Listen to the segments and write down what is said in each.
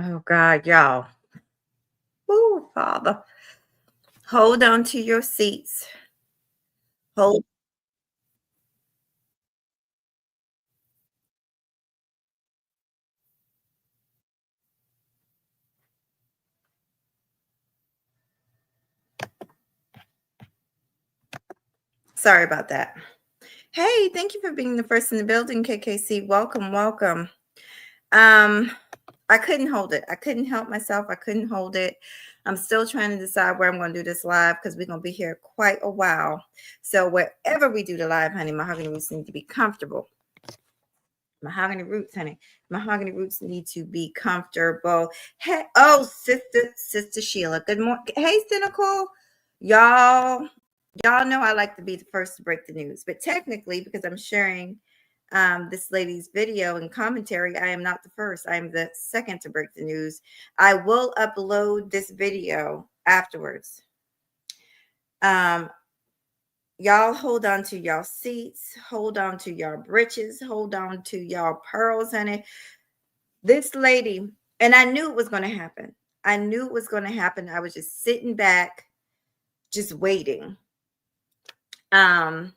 Oh God, y'all. Oh, Father. Hold on to your seats. Hold. Sorry about that. Hey, thank you for being the first in the building, KKC. Welcome, welcome. Um, I couldn't hold it. I couldn't help myself. I couldn't hold it. I'm still trying to decide where I'm going to do this live because we're going to be here quite a while. So wherever we do the live, honey, mahogany roots need to be comfortable. Mahogany roots, honey. Mahogany roots need to be comfortable. Hey, oh, sister Sheila. Good morning. Hey, cynical. Y'all, y'all know I like to be the first to break the news, but technically, because I'm sharing this lady's video and commentary, I am not the first. I am the second to break the news. I will upload this video afterwards. Um, y'all hold on to y'all seats, hold on to y'all britches, hold on to y'all pearls, honey. This lady, and I knew it was going to happen. I knew it was going to happen. I was just sitting back, just waiting. Um,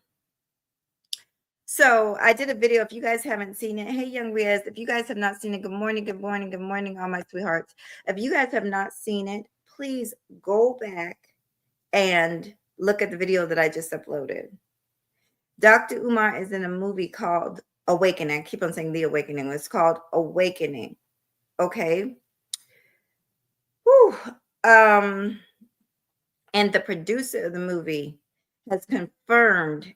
so I did a video. If you guys haven't seen it, hey, young Riaz, if you guys have not seen it, good morning, good morning, good morning, all my sweethearts. If you guys have not seen it, please go back and look at the video that I just uploaded. Dr. Umar is in a movie called Awakening. I keep on saying The Awakening. It's called Awakening. Okay. Whew. And the producer of the movie has confirmed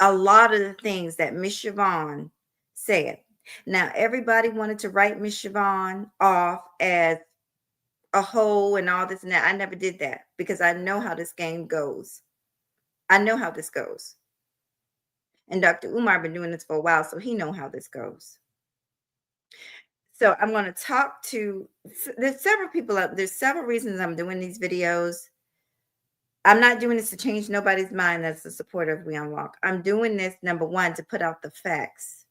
a lot of the things that Miss Siobhan said. Now, everybody wanted to write Miss Siobhan off as a hoe and all this and that. I never did that because I know how this game goes. I know how this goes. And Dr. Umar been doing this for a while, so he know how this goes. So I'm going to talk to, there's several people out, there's several reasons I'm doing these videos. I'm not doing this to change nobody's mind that's a supporter of We Unlock. I'm doing this, number one, to put out the facts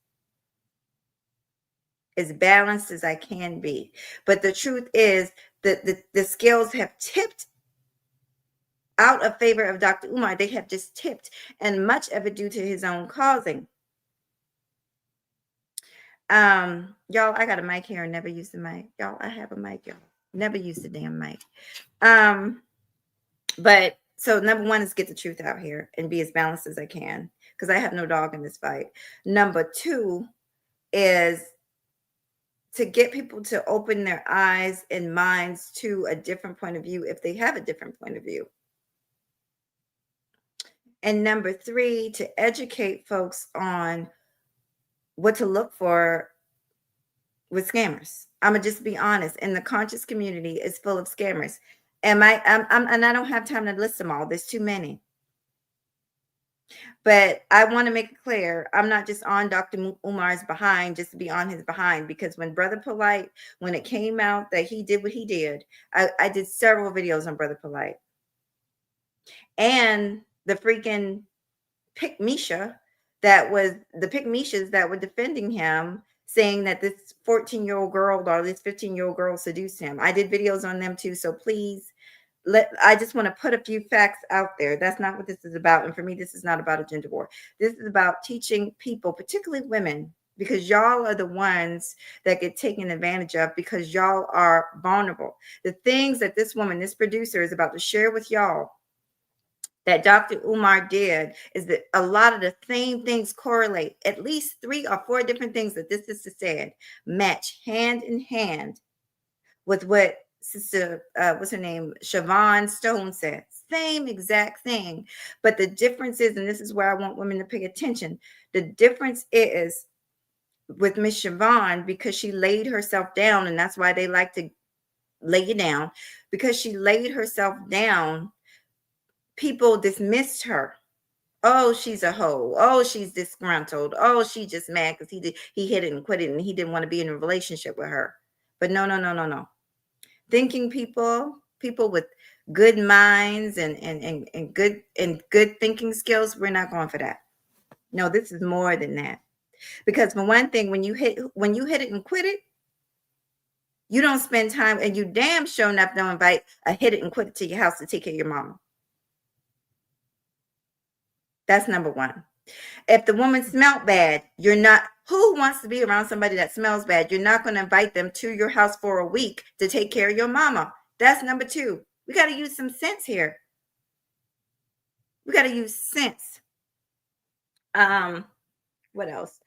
as balanced as I can be. But the truth is that the scales have tipped out of favor of Dr. Umar. They have just tipped, and much of it due to his own causing. Y'all, I got a mic here and never use the mic. Y'all, I have a mic, y'all. Never use the damn mic. But so number one is get the truth out here and be as balanced as I can because I have no dog in this fight. Number two is to get people to open their eyes and minds to a different point of view if they have a different point of view. And number three, to educate folks on what to look for with scammers. I'm gonna just be honest, and the conscious community is full of scammers. And I don't have time to list them all. There's too many. But I want to make it clear, I'm not just on Dr. Umar's behind just to be on his behind, because when Brother Polite, when it came out that he did what he did, I did several videos on Brother Polite. And the freaking Pick Misha that was the Pick Mishas that were defending him, saying that this 14-year-old girl or this 15-year-old girl seduced him. I did videos on them too. So please, I just want to put a few facts out there. That's not what this is about. And for me, this is not about a gender war. This is about teaching people, particularly women, because y'all are the ones that get taken advantage of because y'all are vulnerable. The things that this woman, this producer is about to share with y'all that Dr. Umar did is that a lot of the same things correlate. At least 3 or 4 different things that this sister said match hand in hand with what Sister, what's her name, Siobhan Stone said. Same exact thing. But the difference is, and this is where I want women to pay attention, the difference is with Miss Siobhan, because she laid herself down, and that's why they like to lay you down, because she laid herself down, people dismissed her. Oh, she's a hoe. Oh, she's disgruntled. Oh, she just mad because he hit it and quit it and he didn't want to be in a relationship with her. But no, no, no, no, no. Thinking people with good minds and good thinking skills, we're not going for that. No, this is more than that. Because for one thing, when you hit it and quit it, You don't spend time, and you damn sure enough don't invite a hit it and quit it to your house to take care of your mama. That's number one. If the woman smelled bad, you're not, who wants to be around somebody that smells bad? You're not going to invite them to your house for a week to take care of your mama. That's number two. We got to use some sense here. We got to use sense. What else?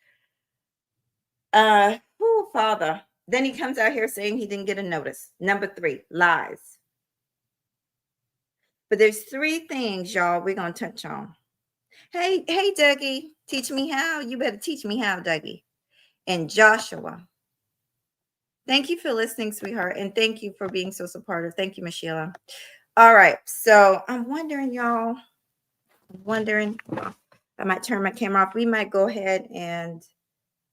Oh, Father. Then he comes out here saying he didn't get a notice. Number three, lies. But there's three things, y'all, we're going to touch on. Hey, Dougie, teach me how. You better teach me how, Dougie. And Joshua. Thank you for listening, sweetheart. And thank you for being so supportive. Thank you, Michelle. All right. So I'm wondering, y'all, I might turn my camera off. We might go ahead and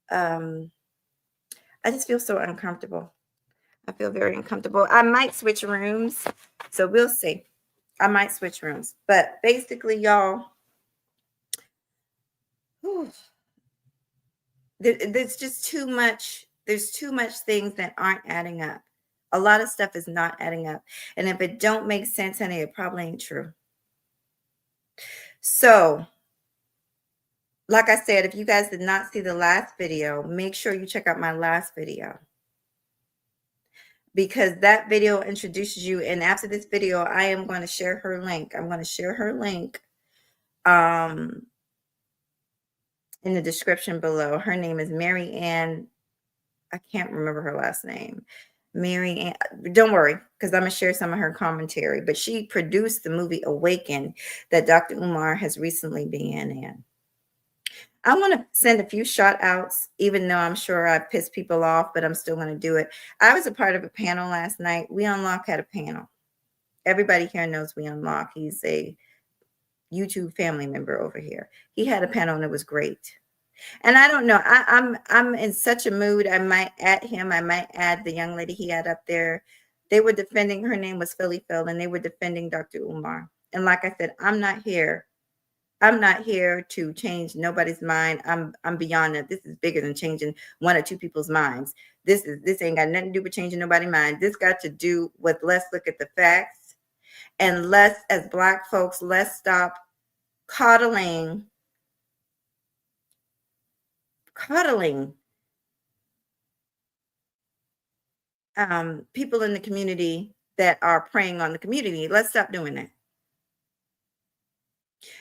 I just feel so uncomfortable. I feel very uncomfortable. I might switch rooms. So we'll see. I might switch rooms. But basically, y'all, there's just too much. There's too much things that aren't adding up. A lot of stuff is not adding up. And if it don't make sense, honey, it probably ain't true. So, like I said, if you guys did not see the last video, make sure you check out my last video. Because that video introduces you. And after this video, I am going to share her link. I'm going to share her link in the description below. Her name is Mary Ann. I can't remember her last name. Mary Ann. Don't worry, because I'm going to share some of her commentary. But she produced the movie Awaken that Dr. Umar has recently been in. I want to send a few shout outs, even though I'm sure I pissed people off, but I'm still going to do it. I was a part of a panel last night. We Unlock had a panel. Everybody here knows We Unlock. He's a YouTube family member over here. He had a panel and it was great. And I don't know. I'm in such a mood. I might add him. I might add the young lady he had up there. They were defending. Her name was Philly Phil, and they were defending Dr. Umar. And like I said, I'm not here to change nobody's mind. I'm beyond that. This is bigger than changing one or two people's minds. This ain't got nothing to do with changing nobody's mind. This got to do with, let's look at the facts, and let's, as Black folks, let's stop coddling people in the community that are preying on the community. Let's stop doing that.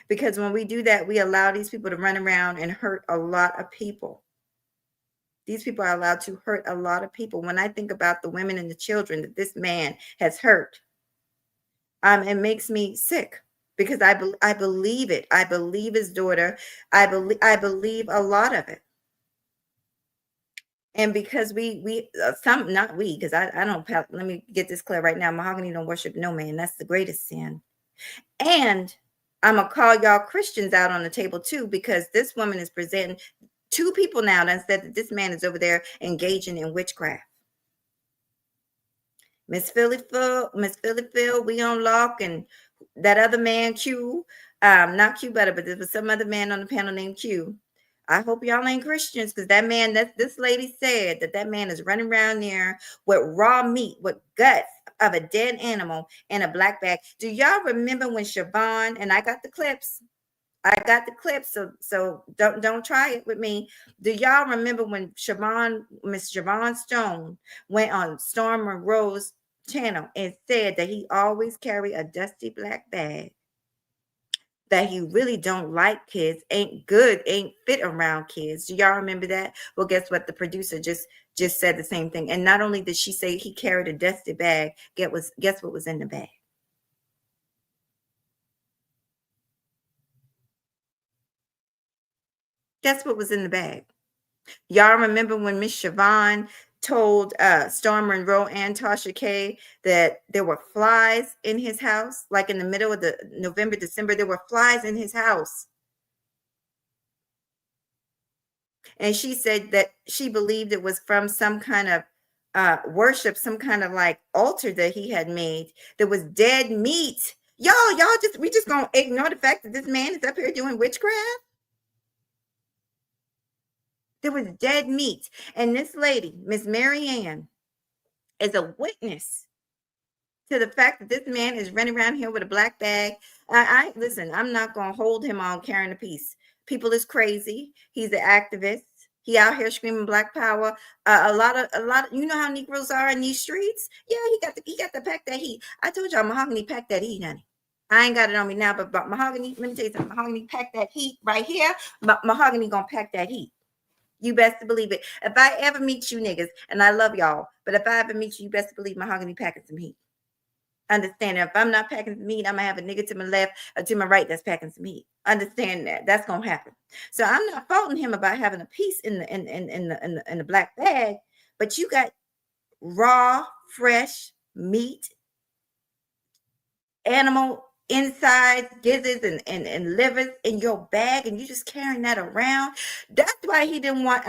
Because when we do that, we allow these people to run around and hurt a lot of people. These people are allowed to hurt a lot of people. When I think about the women and the children that this man has hurt, it makes me sick, because I believe it. I believe his daughter. I believe a lot of it. And because not we, because I don't, let me get this clear right now. Mahogany don't worship no man. That's the greatest sin. And I'm going to call y'all Christians out on the table too, because this woman is presenting two people now that said that this man is over there engaging in witchcraft. Miss Philly Phil, We Unlock, and that other man, Q, not Q Butter, but there was some other man on the panel named Q. I hope y'all ain't Christians, because that man, this lady said that man is running around there with raw meat, with guts of a dead animal in a black bag. Do y'all remember when Siobhan, and I got the clips, so don't try it with me. Do y'all remember when Miss Siobhan Stone went on Storm Monroe's channel and said that he always carry a dusty black bag, that he really don't like kids, ain't good, ain't fit around kids? Do y'all remember that? Well, guess what? The producer just said the same thing. And not only did she say he carried a dusty bag, guess what was in the bag? Guess what was in the bag? Y'all remember when Miss Siobhan told Storm Monroe and Tasha K that there were flies in his house? Like in the middle of the November, December, there were flies in his house. And she said that she believed it was from some kind of worship, some kind of like altar that he had made. There was dead meat. We just gonna ignore the fact that this man is up here doing witchcraft? There was dead meat. And this lady, Miss Mary Ann, as a witness to the fact that this man is running around here with a black bag. I listen, I'm not gonna hold him on carrying a piece. People is crazy. He's an activist. He out here screaming black power. A lot of you know how Negroes are in these streets. Yeah, he got to pack that heat. I told y'all mahogany pack that heat, honey. I ain't got it on me now, but mahogany, let me tell you something. Mahogany pack that heat right here. Mahogany gonna pack that heat. You best believe it. If I ever meet you niggas, and I love y'all, but if I ever meet you, you best believe mahogany packing some heat. Understand that if I'm not packing some meat, I'm gonna have a nigga to my left or to my right that's packing some meat. Understand that that's gonna happen. So I'm not faulting him about having a piece in the black bag, but you got raw, fresh meat, animal insides, gizzards, and livers in your bag, and you just carrying that around. That's why he didn't want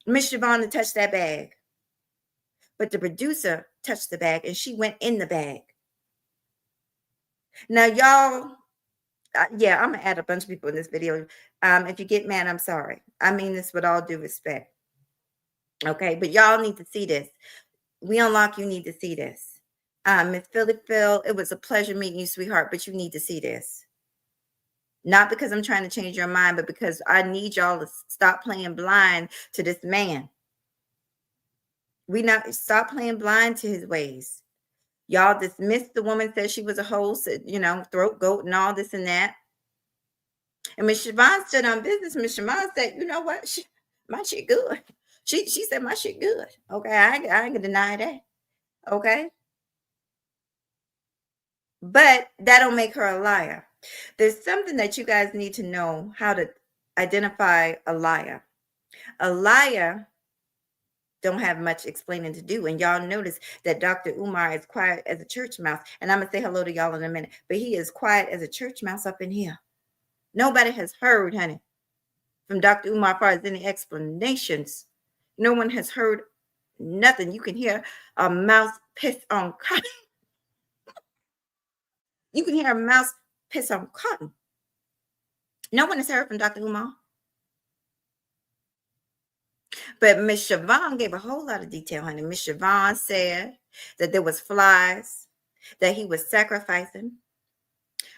Miss Siobhan to touch that bag. But the producer touched the bag and she went in the bag. Now, y'all, yeah, I'm gonna add a bunch of people in this video. If you get mad, I'm sorry. I mean this with all due respect. Okay, but y'all need to see this. We Unlock, you need to see this. Miss Phil, it was a pleasure meeting you, sweetheart, but you need to see this. Not because I'm trying to change your mind, but because I need y'all to stop playing blind to this man. Stop playing blind to his ways. Y'all dismissed the woman, said she was a hoe, said, throat goat and all this and that. And Miss Siobhan stood on business. Miss Siobhan said, you know what? My shit good. She said my shit good. Okay, I ain't gonna deny that. Okay. But that don't make her a liar. There's something that you guys need to know how to identify a liar. A liar don't have much explaining to do. And y'all notice that Dr. Umar is quiet as a church mouse. And I'm going to say hello to y'all in a minute. But he is quiet as a church mouse up in here. Nobody has heard, honey, from Dr. Umar as far as any explanations. No one has heard nothing. You can hear a mouse piss on cotton. You can hear a mouse piss on cotton. No one has heard from Dr. Umar. But Miss Siobhan gave a whole lot of detail, honey. Miss Siobhan said that there was flies, that he was sacrificing.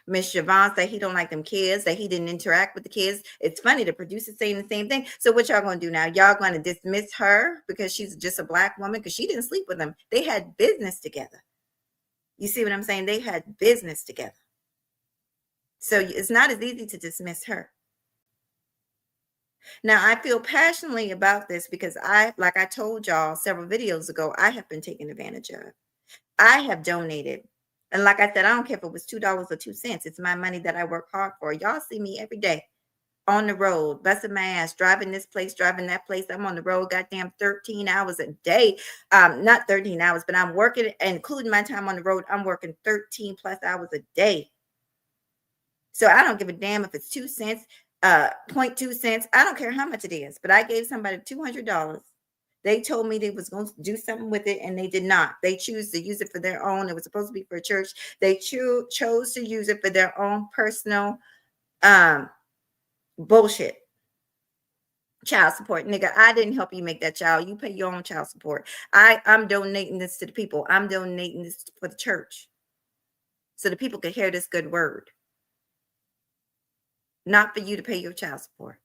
Miss Siobhan said he don't like them kids, that he didn't interact with the kids. It's funny, the producer's saying the same thing. So what y'all gonna do now? Y'all gonna dismiss her because she's just a black woman? Because she didn't sleep with him. They had business together. You see what I'm saying? They had business together. So it's not as easy to dismiss her. Now, I feel passionately about this because like I told y'all several videos ago, I have been taken advantage of. I have donated. And like I said, I don't care if it was $2 or 2 cents. It's my money that I work hard for. Y'all see me every day on the road, busting my ass, driving this place, driving that place. I'm on the road, goddamn 13 hours a day. Not 13 hours, but I'm working, including my time on the road, I'm working 13 plus hours a day. So I don't give a damn if it's 2 cents, 0.2 cents. I don't care how much it is, but I gave somebody $200. They told me they was going to do something with it, and they did not. They choose to use it for their own. It was supposed to be for a church. They chose to use it for their own personal bullshit. Child support, nigga. I didn't help you make that child. You pay your own child support. I'm donating this to the people. I'm donating this for the church, so the people can hear this good word. Not for you to pay your child support.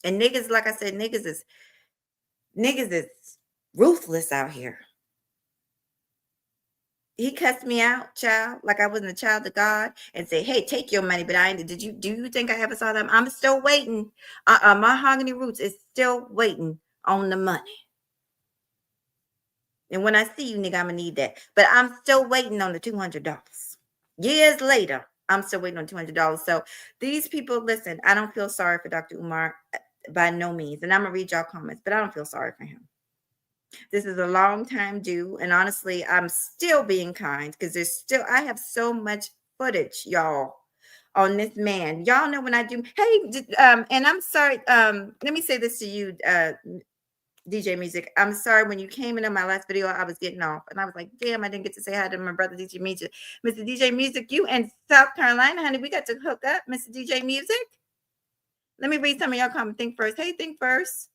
And niggas, like I said, niggas is ruthless out here. He cussed me out, child, like I wasn't a child of God, and said, hey, take your money. But do you think I ever saw them? I'm still waiting. My Mahogany Roots is still waiting on the money. And when I see you, nigga, I'm gonna need that. But I'm still waiting on the $200. Years later, I'm still waiting on $200. So these people, listen, I don't feel sorry for Dr. Umar by no means. And I'm going to read y'all comments, but I don't feel sorry for him. This is a long time due. And honestly, I'm still being kind because I have so much footage, y'all, on this man. Y'all know when I do, hey, and I'm sorry, let me say this to you, DJ Music. I'm sorry, when you came in on my last video, I was getting off and I was like, damn, I didn't get to say hi to my brother DJ Music. Mr. DJ Music, you in South Carolina, honey, we got to hook up. Mr. DJ Music, let me read some of y'all comments. Think first. Hey, Think First.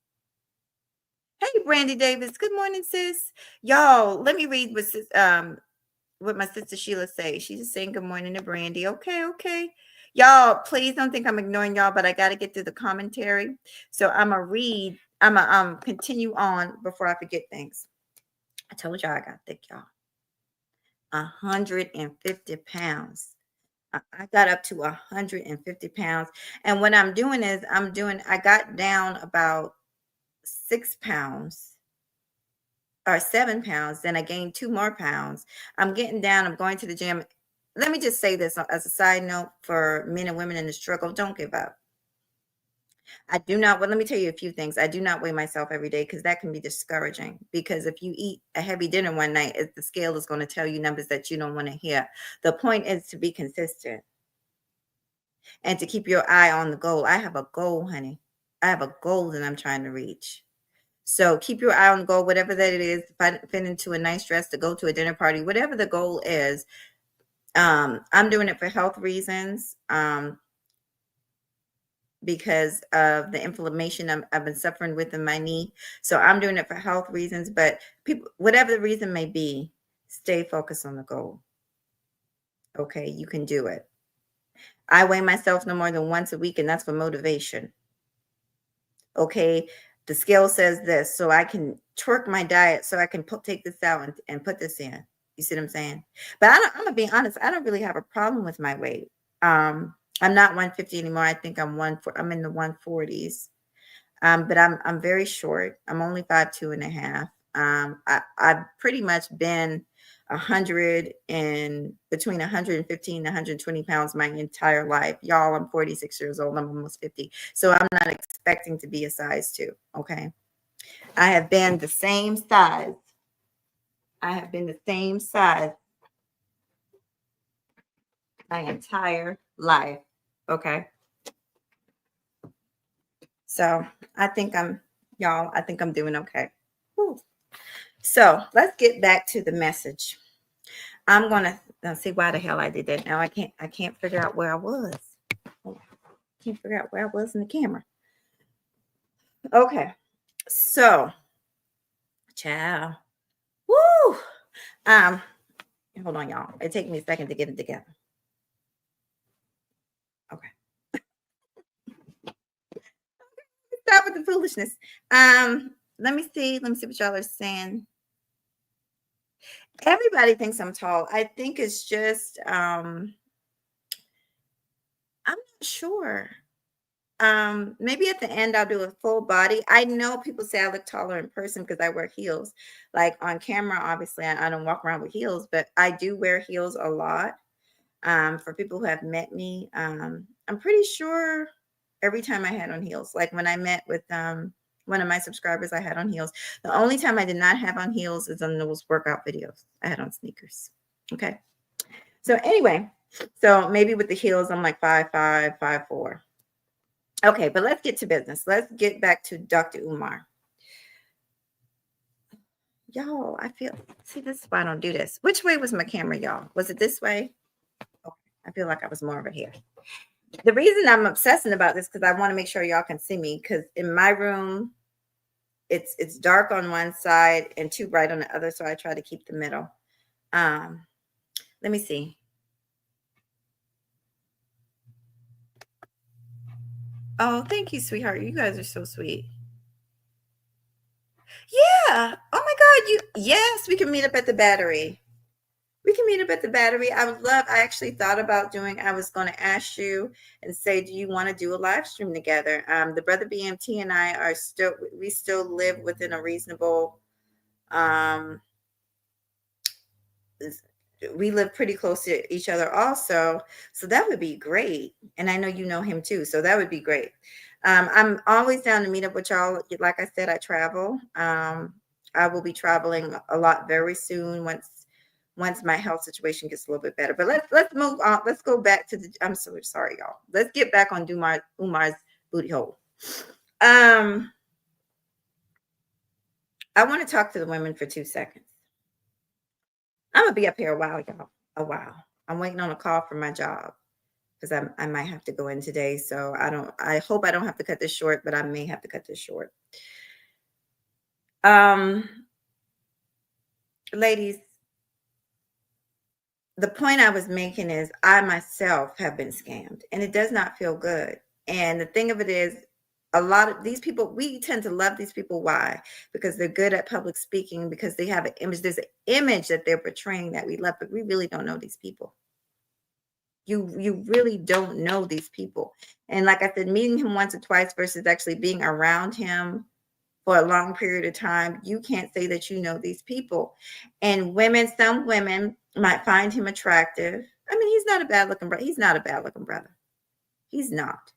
Hey, Hey, Brandy Davis. Good morning, sis. Y'all, let me read what my sister Sheila say. She's just saying good morning to Brandy. Okay, okay. Y'all, please don't think I'm ignoring y'all, but I got to get through the commentary. So I'm gonna continue on before I forget things. I told y'all I got thick, y'all. 150 pounds. I got up to 150 pounds. And what I'm doing is I got down about 6 pounds or 7 pounds. Then I gained 2 more pounds. I'm getting down. I'm going to the gym. Let me just say this as a side note for men and women in the struggle. Don't give up. I do not, well, let me tell you a few things. I do not weigh myself every day because that can be discouraging. Because if you eat a heavy dinner one night, the scale is going to tell you numbers that you don't want to hear. The point is to be consistent and to keep your eye on the goal. I have a goal, honey. I have a goal that I'm trying to reach. So keep your eye on the goal, whatever that it is, fit into a nice dress to go to a dinner party, whatever the goal is. I'm doing it for health reasons. Because of the inflammation I've been suffering with in my knee. So I'm doing it for health reasons, but people, whatever the reason may be, stay focused on the goal. Okay, you can do it. I weigh myself no more than once a week, and that's for motivation. Okay, the scale says this, so I can twerk my diet so I can take this out and put this in. You see what I'm saying? But I'm gonna be honest, I don't really have a problem with my weight. I'm not 150 anymore. I think I'm in the 140s. But I'm very short. I'm only 5'2.5". I've pretty much been 100 and between 115 and 120 pounds my entire life. Y'all, I'm 46 years old. I'm almost 50. So I'm not expecting to be a size 2. Okay. I have been the same size. I have been the same size my entire life. Okay. So I think I think I'm doing okay. Whew. So let's get back to the message. I'm gonna see why the hell I did that. Now I can't figure out where I was. Can't figure out where I was in the camera. Okay, so ciao. Woo. Um, hold on, y'all. It takes me a second to get it together. Okay. Stop with the foolishness. Let me see. Let me see what y'all are saying. Everybody thinks I'm tall. I think it's just I'm not sure. Maybe at the end I'll do a full body. I know people say I look taller in person because I wear heels. Like on camera, obviously I don't walk around with heels, but I do wear heels a lot. For people who have met me, I'm pretty sure every time I had on heels. Like when I met with one of my subscribers, I had on heels. The only time I did not have on heels is on those workout videos. I had on sneakers. Okay. So anyway, so maybe with the heels, I'm like 5'5", 5'4". Okay, but let's get to business. Let's get back to Dr. Umar. Y'all, see, this is why I don't do this. Which way was my camera, y'all? Was it this way? Okay, I feel like I was more over here. The reason I'm obsessing about this because I want to make sure y'all can see me because in my room, it's dark on one side and too bright on the other, so I try to keep the middle. Let me see. Oh, thank you, sweetheart. You guys are so sweet. Yeah. Oh my God. Yes, we can meet up at the Battery. We can meet up at the Battery. I actually thought about I was going to ask you and say, do you want to do a live stream together? The brother BMT and I we still live within a reasonable, um, we live pretty close to each other also. So that would be great. And I know you know him too. So that would be great. I'm always down to meet up with y'all. Like I said, I travel. I will be traveling a lot very soon once my health situation gets a little bit better. But let's move on. Let's go back to I'm so sorry, y'all. Let's get back on Umar's booty hole. I want to talk to the women for 2 seconds. I'm gonna be up here a while, y'all. A while. I'm waiting on a call from my job because I might have to go in today. So I hope I don't have to cut this short, but I may have to cut this short. Um, ladies, the point I was making is I myself have been scammed and it does not feel good. And the thing of it is, a lot of these people, we tend to love these people. Why? Because they're good at public speaking, because they have an image. There's an image that they're portraying that we love, but we really don't know these people. You really don't know these people. And like I said, meeting him once or twice versus actually being around him for a long period of time, you can't say that you know these people. And women, some women might find him attractive. I mean, he's not a bad looking brother. He's not a bad looking brother. He's not.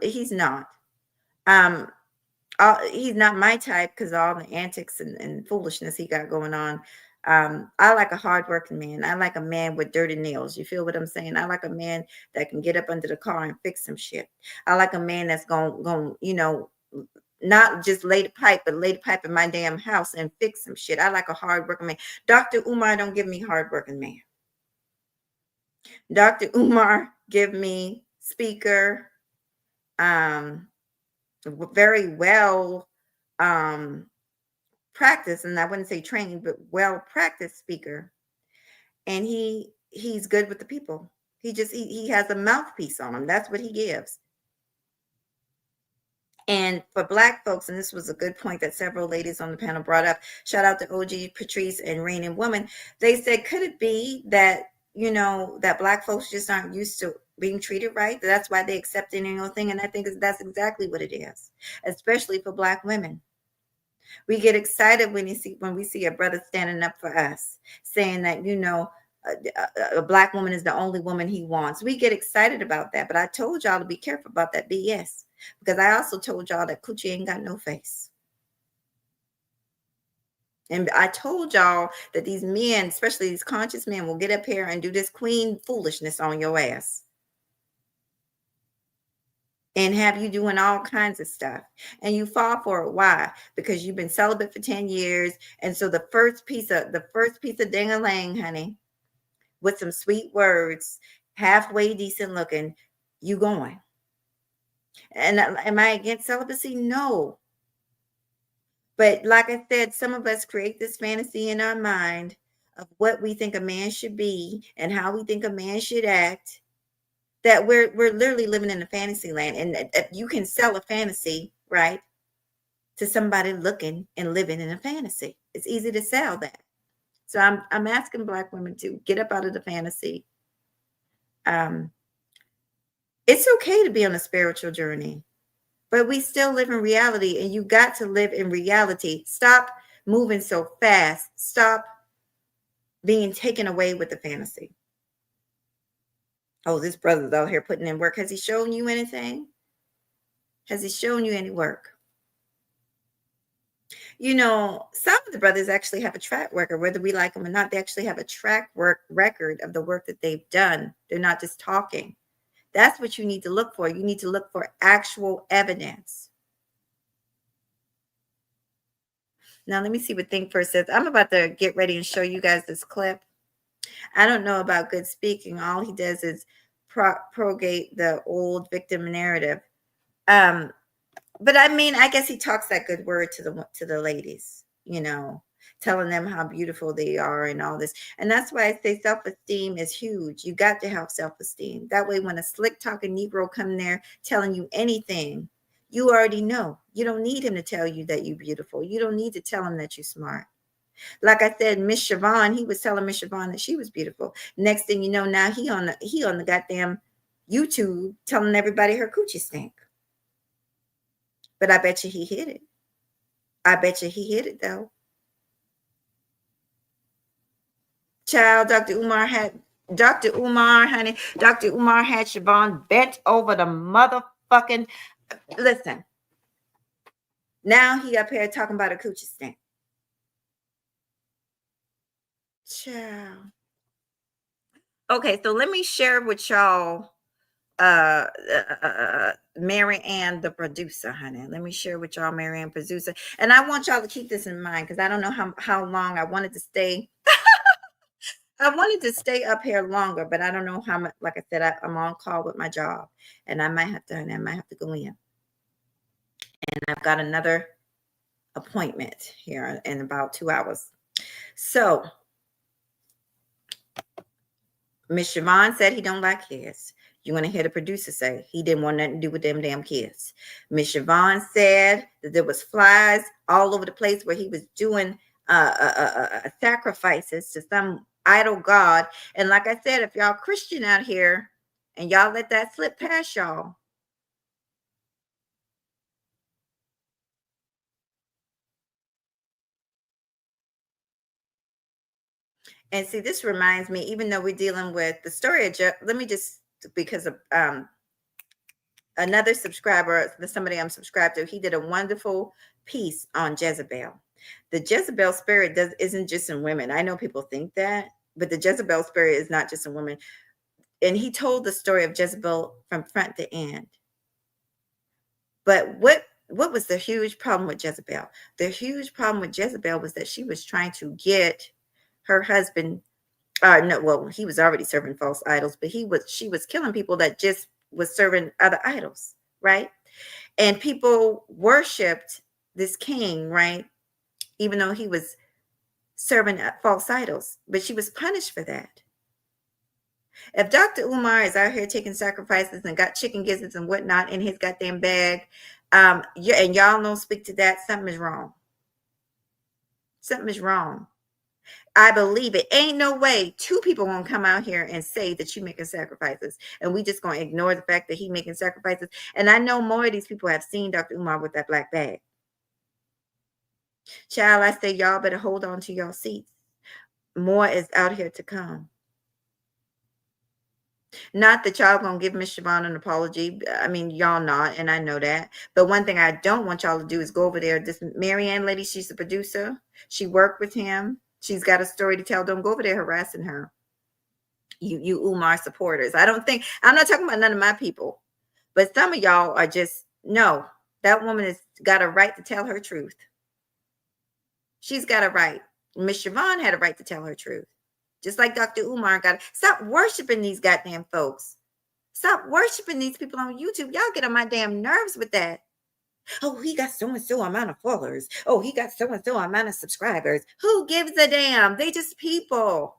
He's not. Um, he's not my type because all the antics and foolishness he got going on. I like a hardworking man. I like a man with dirty nails. You feel what I'm saying? I like a man that can get up under the car and fix some shit. I like a man that's going, not just lay the pipe, but lay the pipe in my damn house and fix some shit. I like a hardworking man. Dr. Umar don't give me hardworking man. Dr. Umar give me speaker, um, very well um practiced, and I wouldn't say trained, but well practiced speaker. And he's good with the people. He has a mouthpiece on him. That's what he gives. And for Black folks, and this was a good point that several ladies on the panel brought up, shout out to OG Patrice and Rain and Woman. They said, could it be that, that Black folks just aren't used to being treated right? That's why they accept any old thing. And I think that's exactly what it is, especially for Black women. We get excited when we see a brother standing up for us, saying that, a Black woman is the only woman he wants. We get excited about that. But I told y'all to be careful about that BS, because I also told y'all that coochie ain't got no face. And I told y'all that these men, especially these conscious men, will get up here and do this queen foolishness on your ass and have you doing all kinds of stuff. And you fall for it. Why? Because you've been celibate for 10 years. And so the first piece of ding-a-lang, honey, with some sweet words, halfway decent looking, you going. And am I against celibacy? No. But like I said, some of us create this fantasy in our mind of what we think a man should be and how we think a man should act, that we're literally living in a fantasy land. And you can sell a fantasy, right, to somebody looking and living in a fantasy. It's easy to sell that. So I'm asking Black women to get up out of the fantasy. Um, it's okay to be on a spiritual journey, but we still live in reality, and you got to live in reality. Stop moving so fast. Stop being taken away with the fantasy. Oh, this brother's out here putting in work. Has he shown you anything? Has he shown you any work? Some of the brothers actually have a track record, whether we like them or not. They actually have a record of the work that they've done. They're not just talking. That's what you need to look for. You need to look for actual evidence. Now, let me see what Think First says. I'm about to get ready and show you guys this clip. I don't know about good speaking. All he does is progate the old victim narrative. But I mean, I guess he talks that good word to the ladies, telling them how beautiful they are and all this. And that's why I say self-esteem is huge. You got to have self-esteem. That way, when a slick talking Negro come there telling you anything, you already know. You don't need him to tell you that you're beautiful. You don't need to tell him that you're smart. Like I said, Miss Siobhan, he was telling Miss Siobhan that she was beautiful. Next thing you know, now he on the goddamn YouTube telling everybody her coochie stink. But I bet you he hit it. I bet you he hit it though. Child, Dr. Umar, honey. Dr. Umar had Siobhan bent over the motherfucking. Listen, now he up here talking about a coochie stink. Child. Okay, so let me share with y'all Mary Ann, the producer, honey. Let me share with y'all Mary Ann, producer. And I want y'all to keep this in mind, because I don't know how long I wanted to stay. I wanted to stay up here longer, but I don't know how much. Like I said, I'm on call with my job, and I might have to go in. And I've got another appointment here in about 2 hours. So Miss Siobhan said he don't like kids. You want to hear the producer say he didn't want nothing to do with them damn kids. Miss Siobhan said that there was flies all over the place where he was doing sacrifices to some idol god. And like I said, if y'all Christian out here and y'all let that slip past y'all, and see, this reminds me, even though we're dealing with the story of let me just, because of another subscriber, somebody I'm subscribed to, he did a wonderful piece on Jezebel. The Jezebel spirit isn't just in women. I know people think that, but the Jezebel spirit is not just in women. And he told the story of Jezebel from front to end. But what was the huge problem with Jezebel? The huge problem with Jezebel was that she was trying to get her husband. No, well, he was already serving false idols, but she was killing people that just was serving other idols, right? And people worshipped this king, right? Even though he was serving false idols, but she was punished for that. If Dr. Umar is out here taking sacrifices and got chicken gizzards and whatnot in his goddamn bag, and y'all don't speak to that, something is wrong. Something is wrong. I believe it. Ain't no way two people gonna come out here and say that you making sacrifices, and we just gonna ignore the fact that he making sacrifices. And I know more of these people have seen Dr. Umar with that black bag. Child, I say y'all better hold on to your seats. More is out here to come. Not that y'all gonna give Miss Siobhan an apology. I mean, y'all not, and I know that. But one thing I don't want y'all to do is go over there. This Marianne lady, she's the producer. She worked with him. She's got a story to tell. Don't go over there harassing her. You Umar supporters. I'm not talking about none of my people, but some of y'all are just, no, that woman has got a right to tell her truth. She's got a right. Miss Siobhan had a right to tell her truth. Just like Dr. Umar got. Stop worshiping these goddamn folks. Stop worshiping these people on YouTube. Y'all get on my damn nerves with that. Oh, he got so and so amount of followers. Oh, he got so and so amount of subscribers. Who gives a damn? They just people.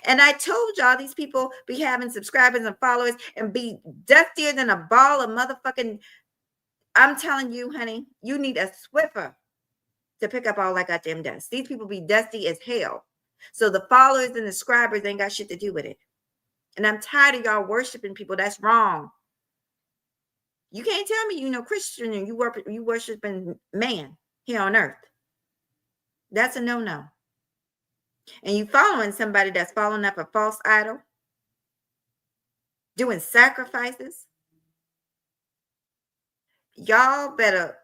And I told y'all these people be having subscribers and followers and be dustier than a ball of motherfucking. I'm telling you, honey, you need a Swiffer to pick up all that goddamn dust. These people be dusty as hell. So the followers and the subscribers ain't got shit to do with it. And I'm tired of y'all worshiping people. That's wrong. You can't tell me you know Christian and you worshiping man here on earth. That's a no-no. And you following somebody that's following up a false idol, doing sacrifices. Y'all better,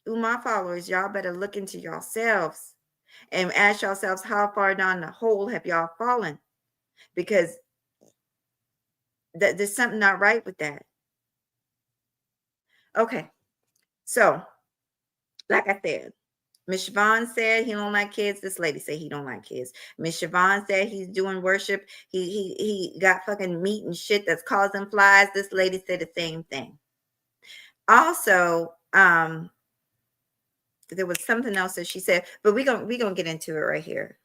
my followers, y'all better look into yourselves and ask yourselves how far down the hole have y'all fallen, because there's something not right with that. Okay, so like I said, Miss Siobhan said he don't like kids. This lady said he don't like kids. Miss Siobhan said he's doing worship. He got fucking meat and shit that's causing flies. This lady said the same thing. Also, there was something else that she said, but we're gonna get into it right here.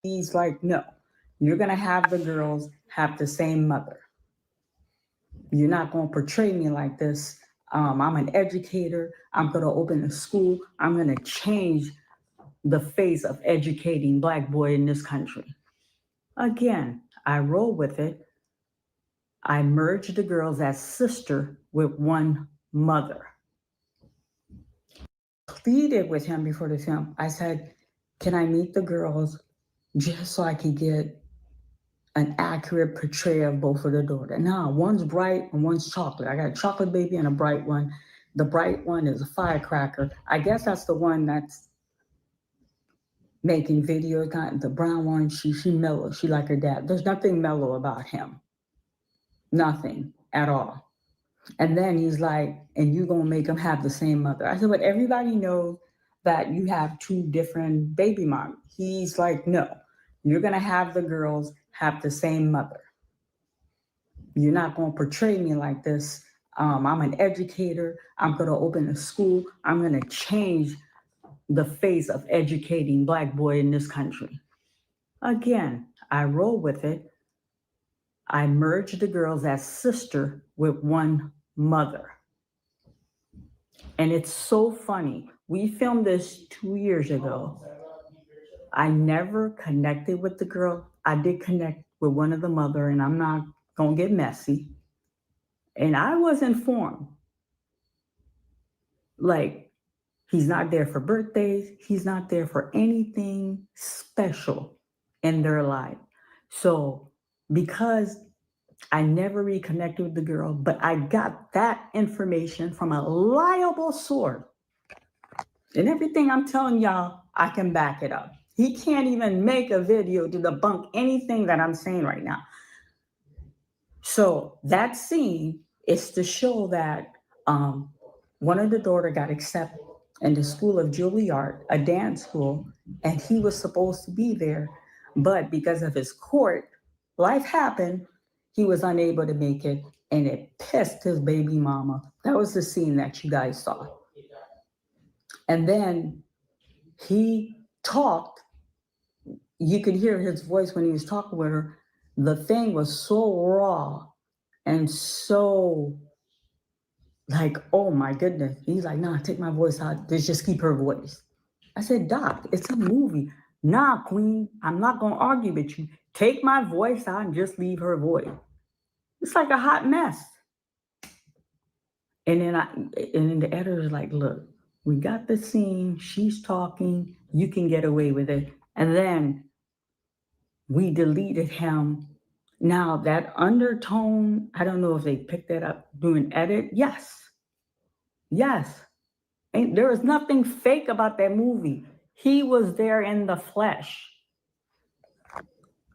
He's like, no, you're going to have the girls have the same mother. You're not going to portray me like this. I'm an educator. I'm going to open a school. I'm going to change the face of educating Black boy in this country. Again, I roll with it. I merge the girls as sister with one mother. Pleaded with him before the film. I said, can I meet the girls just so I can get an accurate portrayal of both of the daughters? Now, one's bright and one's chocolate. I got a chocolate baby and a bright one. The bright one is a firecracker. I guess that's the one that's making videos. Got the brown one. She mellow. She like her dad. There's nothing mellow about him. Nothing at all. And then he's like, and you gonna make him have the same mother. I said, but everybody knows that you have two different baby moms. He's like, no, you're gonna have the girls have the same mother. You're not gonna portray me like this. I'm an educator. I'm gonna open a school. I'm gonna change the face of educating Black boy in this country. Again, I roll with it. I merged the girls as sister with one mother. And it's so funny. We filmed this 2 years ago. I never connected with the girl. I did connect with one of the mother, and I'm not gonna get messy. And I was informed, like, he's not there for birthdays, he's not there for anything special in their life. So because I never reconnected with the girl, but I got that information from a reliable source. And everything I'm telling y'all, I can back it up. He can't even make a video to debunk anything that I'm saying right now. So that scene is to show that one of the daughter got accepted in the School of Juilliard, a dance school, and he was supposed to be there, but because of his court, life happened. He was unable to make it, and it pissed his baby mama. That was the scene that you guys saw. And then he talked. You could hear his voice when he was talking with her. The thing was so raw and so like, oh my goodness. He's like, nah, take my voice out. Just keep her voice. I said, Doc, it's a movie. Nah, Queen, I'm not gonna argue with you. Take my voice out and just leave her voice. It's like a hot mess. And then the editor's like, look, we got the scene, she's talking, you can get away with it. And then we deleted him. Now that undertone, I don't know if they picked that up doing edit. Yes. Yes. And there was nothing fake about that movie. He was there in the flesh.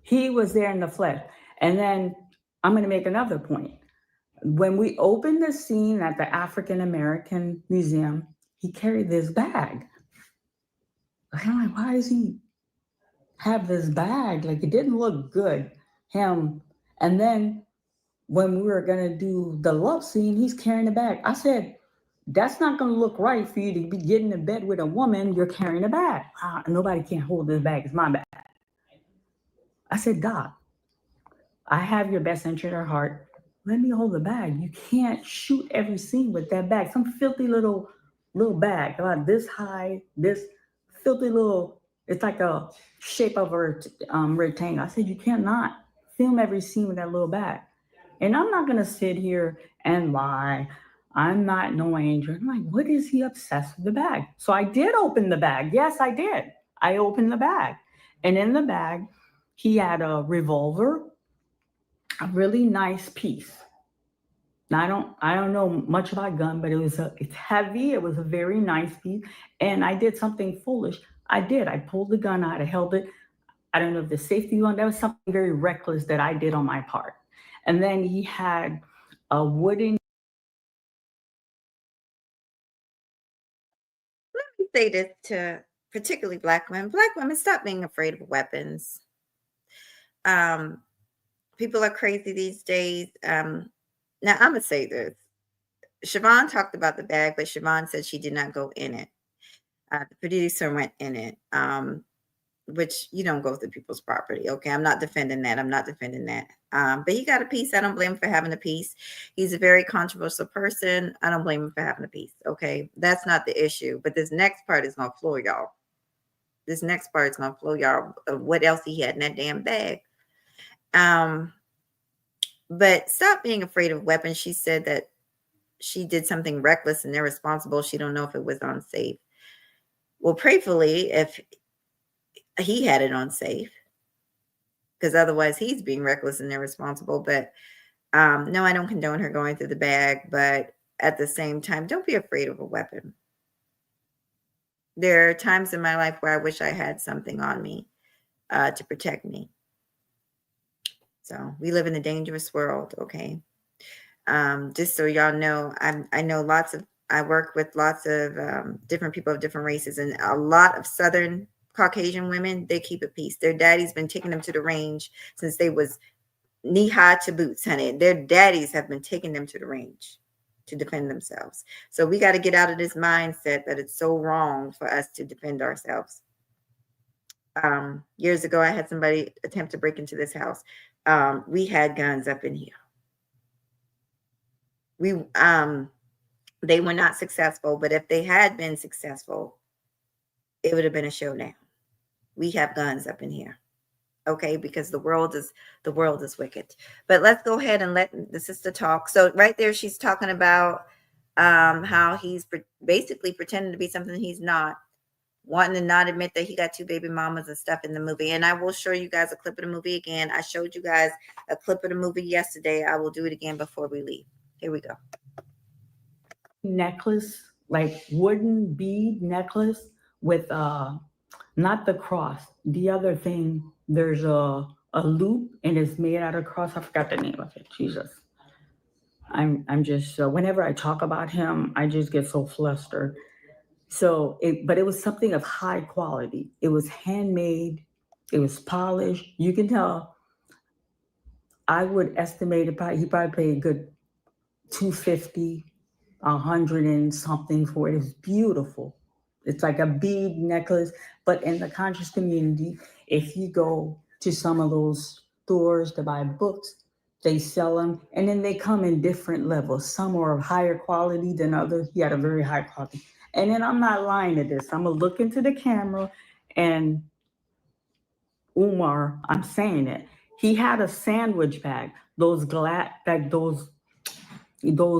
He was there in the flesh. And then I'm going to make another point. When we opened the scene at the African American Museum, he carried this bag. I'm like, why does he have this bag? Like, it didn't look good. Him. And then when we were gonna do the love scene, he's carrying a bag. I said, that's not gonna look right for you to be getting in bed with a woman. You're carrying a bag. Nobody can hold this bag. It's my bag. I said, Doc, I have your best interest at heart. Let me hold the bag. You can't shoot every scene with that bag. Some filthy little bag about this high, this filthy little, it's like a shape of a rectangle. I said, you cannot film every scene with that little bag. And I'm not gonna sit here and lie. I'm not no angel. I'm like, what is he obsessed with the bag? So I did open the bag. Yes, I did. I opened the bag. And in the bag, he had a revolver, a really nice piece. Now, I don't know much about gun, but it's heavy. It was a very nice piece. And I did something foolish. I pulled the gun out. I held it. I don't know if the safety one, that was something very reckless that I did on my part. And then he had a wooden. Let me say this to particularly Black women. Black women, stop being afraid of weapons. People are crazy these days. Now, I'm going to say this. Siobhan talked about the bag, but Siobhan said she did not go in it. The producer went in it, which you don't go through people's property. Okay, I'm not defending that. I'm not defending that. But he got a piece. I don't blame him for having a piece. He's a very controversial person. I don't blame him for having a piece. Okay, that's not the issue. But this next part is going to floor y'all. This next part is going to floor y'all of what else he had in that damn bag. But stop being afraid of weapons. She said that she did something reckless and irresponsible. She don't know if it was unsafe. Well, prayfully, if he had it unsafe, because otherwise he's being reckless and irresponsible. But no, I don't condone her going through the bag. But at the same time, don't be afraid of a weapon. There are times in my life where I wish I had something on me to protect me. So we live in a dangerous world. Okay. Just so y'all know, I know I work with lots of different people of different races, and a lot of Southern Caucasian women, they keep it peace. Their daddy's been taking them to the range since they was knee high to boots, honey. Their daddies have been taking them to the range to defend themselves. So we got to get out of this mindset that it's so wrong for us to defend ourselves. Years ago, I had somebody attempt to break into this house. We had guns up in here. We They were not successful, but if they had been successful, it would have been a showdown. We have guns up in here. Okay, because the world is wicked. But let's go ahead and let the sister talk. So right there, she's talking about how he's basically pretending to be something he's not, wanting to not admit that he got two baby mamas and stuff in the movie. And I will show you guys a clip of the movie again. I showed you guys a clip of the movie yesterday. I will do it again before we leave. Here we go. Necklace, like wooden bead necklace with not the cross. The other thing, there's a loop and it's made out of cross. I forgot the name of it. Jesus. I'm just whenever I talk about him, I just get so flustered. But it was something of high quality. It was handmade. It was polished. You can tell. I would estimate he probably paid a good 250, 100 and something for it. It's beautiful. It's like a bead necklace. But in the conscious community, if you go to some of those stores to buy books, they sell them and then they come in different levels. Some are of higher quality than others. He had a very high quality. And then I'm not lying to this. I'm gonna look into the camera and Umar, I'm saying it. He had a sandwich bag, those glass, like those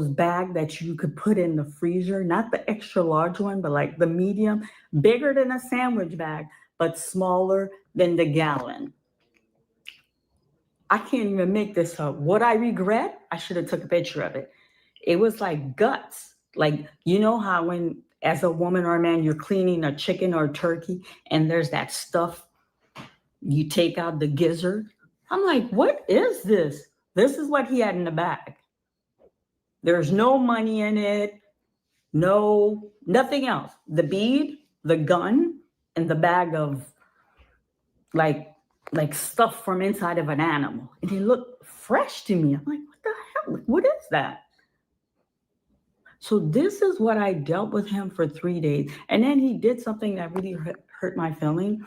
bag that you could put in the freezer, not the extra large one, but like the medium, bigger than a sandwich bag, but smaller than the gallon. I can't even make this up. What I regret, I should have took a picture of it. It was like guts. Like, you know how when as a woman or a man, you're cleaning a chicken or a turkey and there's that stuff, you take out the gizzard. I'm like, what is this? This is what he had in the bag. There's no money in it. No, nothing else. The bead, the gun, and the bag of like stuff from inside of an animal. And it looked fresh to me. I'm like, what the hell? What is that? So this is what I dealt with him for 3 days. And then he did something that really hurt my feeling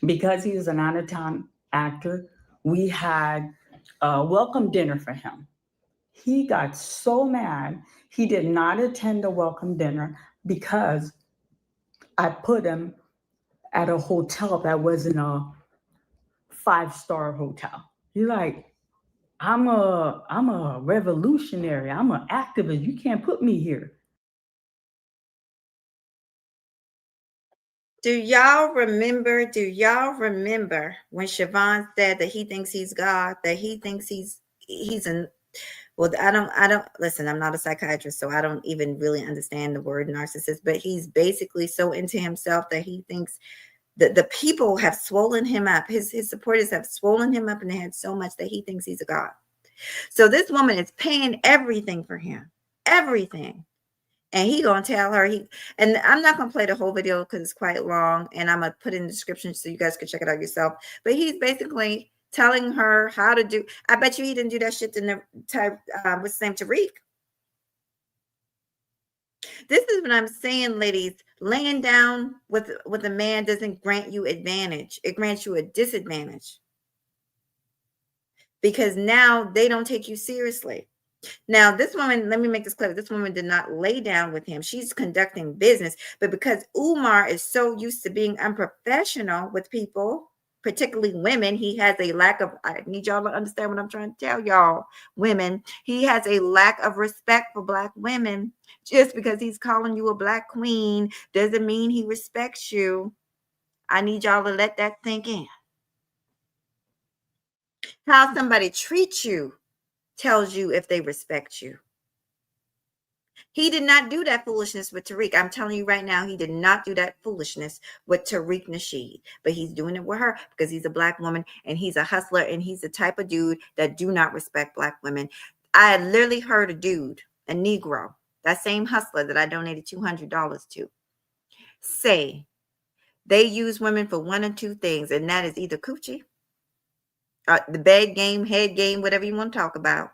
because he was an out-of-town actor. We had a welcome dinner for him. He got so mad. He did not attend the welcome dinner because I put him at a hotel that wasn't a 5-star hotel. He's like, I'm a revolutionary. I'm an activist. You can't put me here. Do y'all remember when Siobhan said that he thinks he's God, that he thinks he's an well, I don't listen, I'm not a psychiatrist, so I don't even really understand the word narcissist, but he's basically so into himself that he thinks that the people have swollen him up. His supporters have swollen him up in the head so much that he thinks he's a god. So this woman is paying everything for him. Everything. And he gonna tell her and I'm not gonna play the whole video because it's quite long, and I'm gonna put it in the description so you guys can check it out yourself. But he's basically telling her how to do. I bet you he didn't do that shit to what's his name, Tariq. This is what I'm saying, ladies. Laying down with a man doesn't grant you advantage. It grants you a disadvantage because now they don't take you seriously. Now, this woman, let me make this clear. This woman did not lay down with him. She's conducting business. But because Umar is so used to being unprofessional with people, particularly women, he has a lack of, I need y'all to understand what I'm trying to tell y'all, women. He has a lack of respect for Black women. Just because he's calling you a Black queen doesn't mean he respects you. I need y'all to let that sink in. How somebody treats you tells you if they respect you. He did not do that foolishness with Tariq. I'm telling you right now, he did not do that foolishness with Tariq Nasheed. But he's doing it with her because he's a black woman and he's a hustler and he's the type of dude that do not respect black women. I had literally heard a dude, a Negro, that same hustler that I donated $200 to, say they use women for one or two things, and that is either coochie, the bed game, head game, whatever you want to talk about.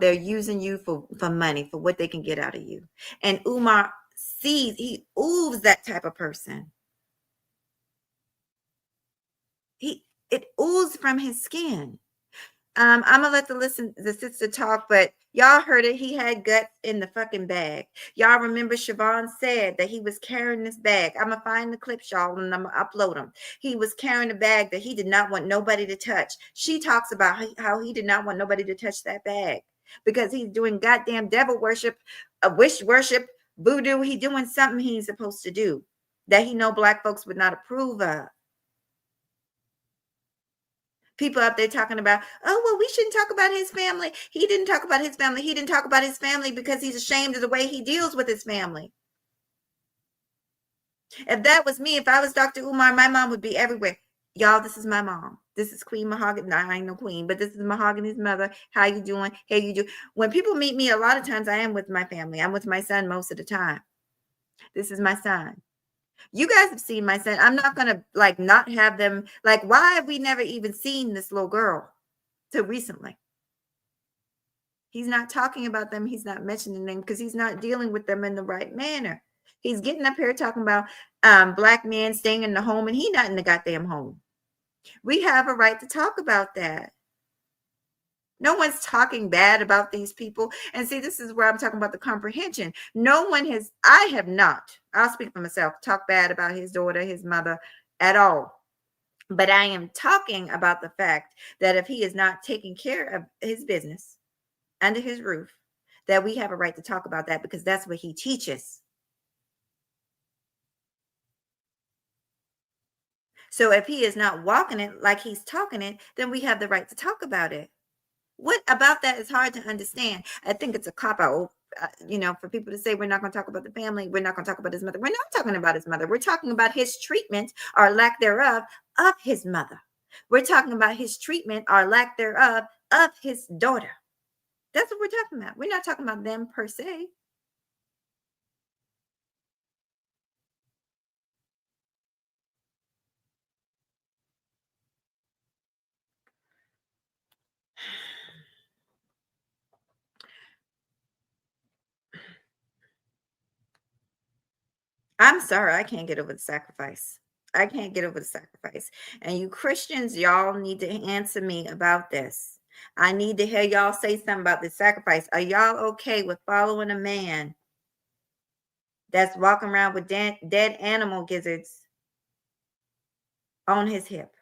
They're using you for money, for what they can get out of you. And Umar sees, he oozes that type of person. It oozes from his skin. I'm gonna let the sister talk, but y'all heard it. He had guts in the fucking bag. Y'all remember Siobhan said that he was carrying this bag. I'm gonna find the clips, y'all, and I'm gonna upload them. He was carrying a bag that he did not want nobody to touch. She talks about how he did not want nobody to touch that bag because he's doing goddamn devil worship, wish worship, voodoo. He doing something he ain't supposed to do that he know black folks would not approve of. People out there talking about, oh, well, we shouldn't talk about his family. He didn't talk about his family. He didn't talk about his family because he's ashamed of the way he deals with his family. If that was me, if I was Dr. Umar, my mom would be everywhere. Y'all, this is my mom. This is Queen Mahogany. No, I ain't no queen, but this is Mahogany's mother. How you doing? Hey, you do. When people meet me, a lot of times I am with my family. I'm with my son most of the time. This is my son. You guys have seen my son. I'm not gonna like not have them. Like, why have we never even seen this little girl till recently? He's not talking about them. He's not mentioning them because he's not dealing with them in the right manner. He's getting up here talking about black men staying in the home, and he not in the goddamn home. We have a right to talk about that. No one's talking bad about these people. And see, this is where I'm talking about the comprehension. No one has, I have not, I'll speak for myself, talk bad about his daughter, his mother at all. But I am talking about the fact that if he is not taking care of his business under his roof, that we have a right to talk about that because that's what he teaches. So if he is not walking it like he's talking it, then we have the right to talk about it. What about that is hard to understand? I think it's a cop out, for people to say we're not going to talk about the family, we're not going to talk about his mother. We're not talking about his mother. We're talking about his treatment or lack thereof of his mother. We're talking about his treatment or lack thereof of his daughter. That's what we're talking about. We're not talking about them per se. I'm sorry, I can't get over the sacrifice. I can't get over the sacrifice. And you Christians, y'all need to answer me about this. I need to hear y'all say something about the sacrifice. Are y'all okay with following a man that's walking around with dead animal gizzards on his hip?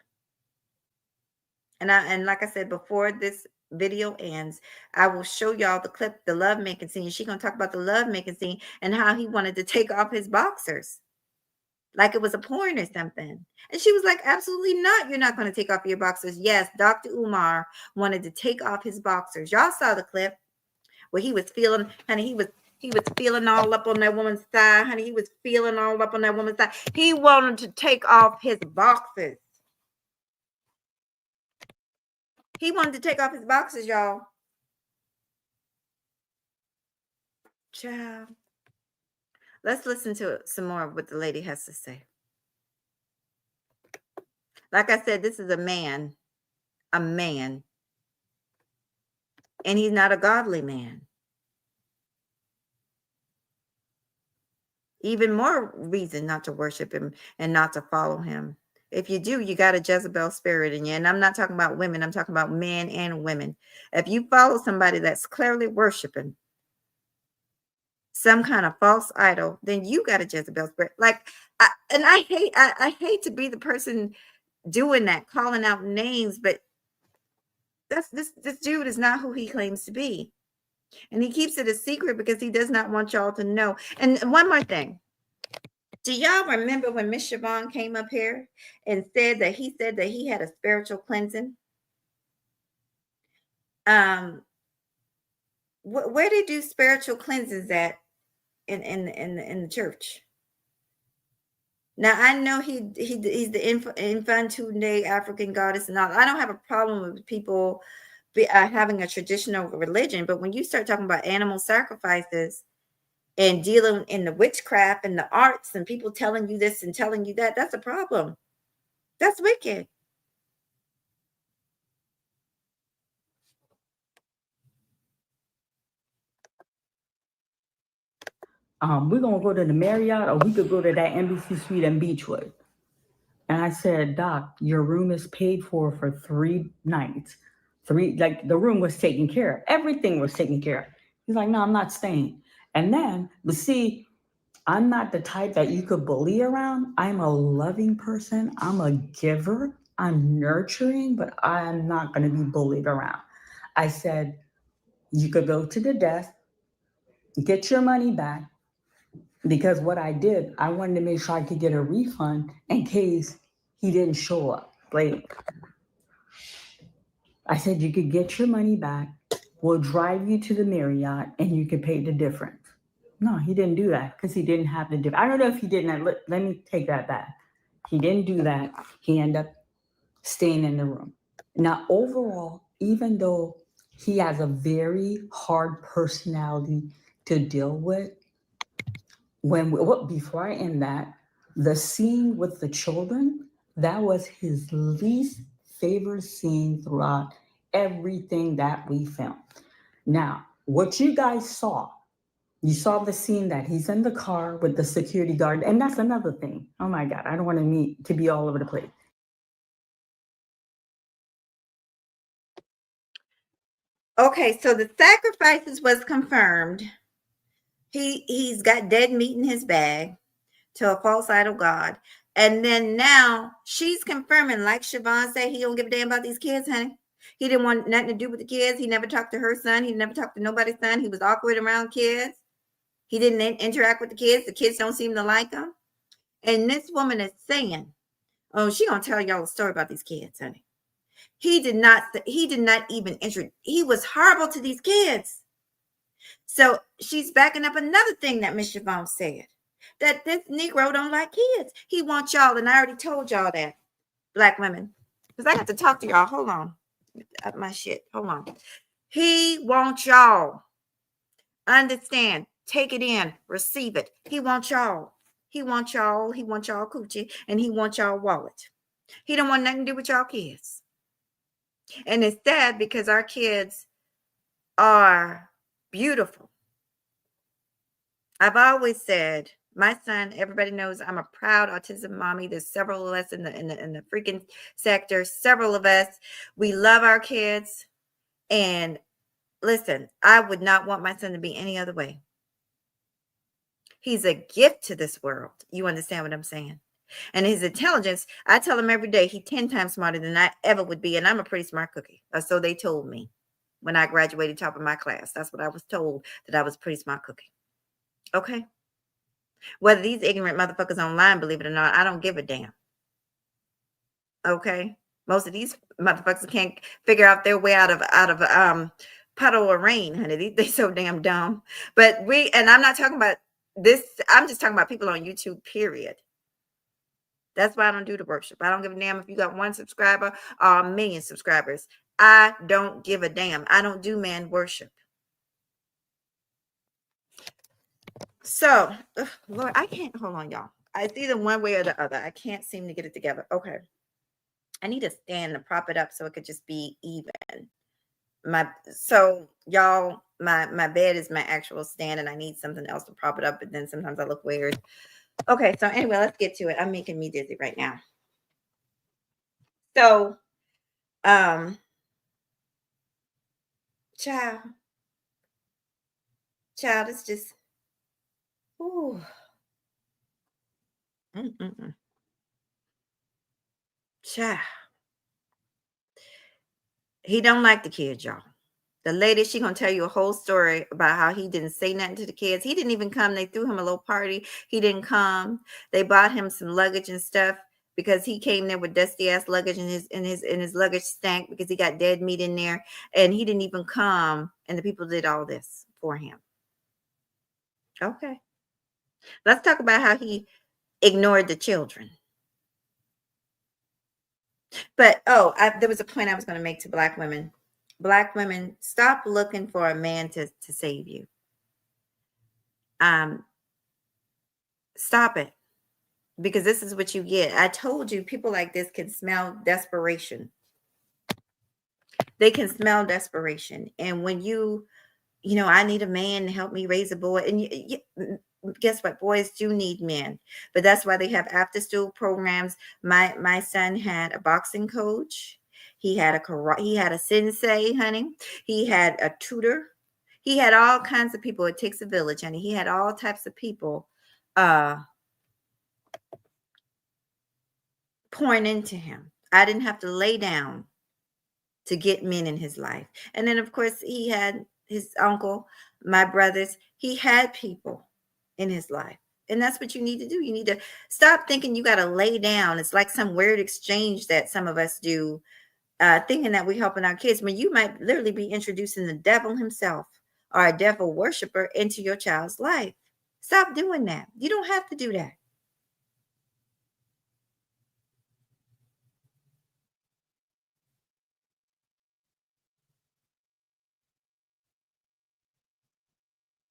And like I said, before this video ends, I will show y'all the clip, the lovemaking scene. She's gonna talk about the lovemaking scene and how he wanted to take off his boxers like it was a porn or something. And she was like, absolutely not. You're not going to take off your boxers. Yes, Dr. Umar wanted to take off his boxers. Y'all saw the clip where he was feeling, honey, he was feeling all up on that woman's thigh, honey. He was feeling all up on that woman's thigh. He wanted to take off his boxers. He wanted to take off his boxers, y'all. Child. Let's listen to some more of what the lady has to say. Like I said, this is a man, and he's not a godly man. Even more reason not to worship him and not to follow him. If you do, you got a Jezebel spirit in you. And I'm not talking about women, I'm talking about men and women. If you follow somebody that's clearly worshiping some kind of false idol, then you got a Jezebel spirit. Like, I hate to be the person doing that, calling out names, but this dude is not who he claims to be. And he keeps it a secret because he does not want y'all to know. And one more thing. Do y'all remember when Miss Siobhan came up here and said that he had a spiritual cleansing? Where they do spiritual cleanses at in the church? Now I know he's the Infantunde African goddess and all. I don't have a problem with people having a traditional religion, but when you start talking about animal sacrifices and dealing in the witchcraft and the arts and people telling you this and telling you that, that's a problem. That's wicked. We're gonna go to the Marriott or we could go to that Embassy Suite in Beechwood. And I said, Doc, your room is paid for 3 nights. Like the room was taken care of. Everything was taken care of. He's like, no, I'm not staying. And then, but see, I'm not the type that you could bully around. I'm a loving person. I'm a giver. I'm nurturing, but I'm not going to be bullied around. I said, you could go to the desk, get your money back, because what I did, I wanted to make sure I could get a refund in case he didn't show up. Like, I said, you could get your money back. We'll drive you to the Marriott and you can pay the difference. No, he didn't do that because he didn't have the difference. I don't know if he didn't. Let me take that back. He didn't do that. He ended up staying in the room. Now, overall, even though he has a very hard personality to deal with, before I end that, the scene with the children, that was his least favorite scene throughout everything that we filmed. Now, what you guys saw, you saw the scene that he's in the car with the security guard, and that's another thing. Oh my God, I don't want to be all over the place. Okay, so the sacrifices was confirmed. He's got dead meat in his bag to a false idol god. And then now she's confirming, like Siobhan said, he don't give a damn about these kids, honey. He didn't want nothing to do with the kids. He never talked to her son. He never talked to nobody's son. He was awkward around kids. He didn't interact with the kids. The kids don't seem to like him. And this woman is saying, oh, she gonna tell y'all a story about these kids, honey. He did not even he was horrible to these kids. So she's backing up another thing that Miss Siobhan said, that this Negro don't like kids. He wants y'all, and I already told y'all that, Black women, because I got to talk to y'all. Hold on. My shit. Hold on. He wants y'all. Understand. Take it in. Receive it. He wants y'all. He wants y'all. He wants y'all coochie, and he wants y'all wallet. He don't want nothing to do with y'all kids. And it's sad because our kids are beautiful. I've always said, my son, everybody knows I'm a proud autism mommy. There's several of us in the freaking sector, several of us. We love our kids. And listen, I would not want my son to be any other way. He's a gift to this world. You understand what I'm saying? And his intelligence, I tell him every day, he's 10 times smarter than I ever would be. And I'm a pretty smart cookie. Or so they told me when I graduated top of my class. That's what I was told, that I was a pretty smart cookie. Okay. Whether these ignorant motherfuckers online believe it or not, I don't give a damn. Okay. Most of these motherfuckers can't figure out their way out of puddle or rain, honey. They so damn dumb. But I'm not talking about this. I'm just talking about people on YouTube, period. That's why I don't do the worship. I don't give a damn if you got 1 subscriber or a million subscribers. I don't give a damn. I don't do man worship. So, Lord, I can't, hold on, y'all. It's either one way or the other. I can't seem to get it together. Okay. I need a stand to prop it up so it could just be even. Y'all, my bed is my actual stand and I need something else to prop it up, but then sometimes I look weird. Okay, so anyway, let's get to it. I'm making me dizzy right now. So, child, it's just, ooh. Child. He don't like the kids, y'all. The lady, she gonna tell you a whole story about how he didn't say nothing to the kids. He didn't even come. They threw him a little party. He didn't come. They bought him some luggage and stuff. because he came there with dusty ass luggage and his luggage stank because he got dead meat in there, and he didn't even come, and the people did all this for him. Okay. Let's talk about how he ignored the children. But there was a point I was going to make to Black women. Black women, stop looking for a man to save you. Stop it, because this is what you get. I told you, people like this can smell desperation. They can smell desperation, and when I need a man to help me raise a boy, and guess what? Boys do need men, but that's why they have after school programs. My son had a boxing coach. He had he had a sensei, honey. He had a tutor. He had all kinds of people. It takes a village, honey. He had all types of people pouring into him. I didn't have to lay down to get men in his life. And then, of course, he had his uncle, my brothers. He had people in his life. And that's what you need to do. You need to stop thinking you got to lay down. It's like some weird exchange that some of us do, thinking that we're helping our kids, when you might literally be introducing the devil himself or a devil worshiper into your child's life. Stop doing that. You don't have to do that.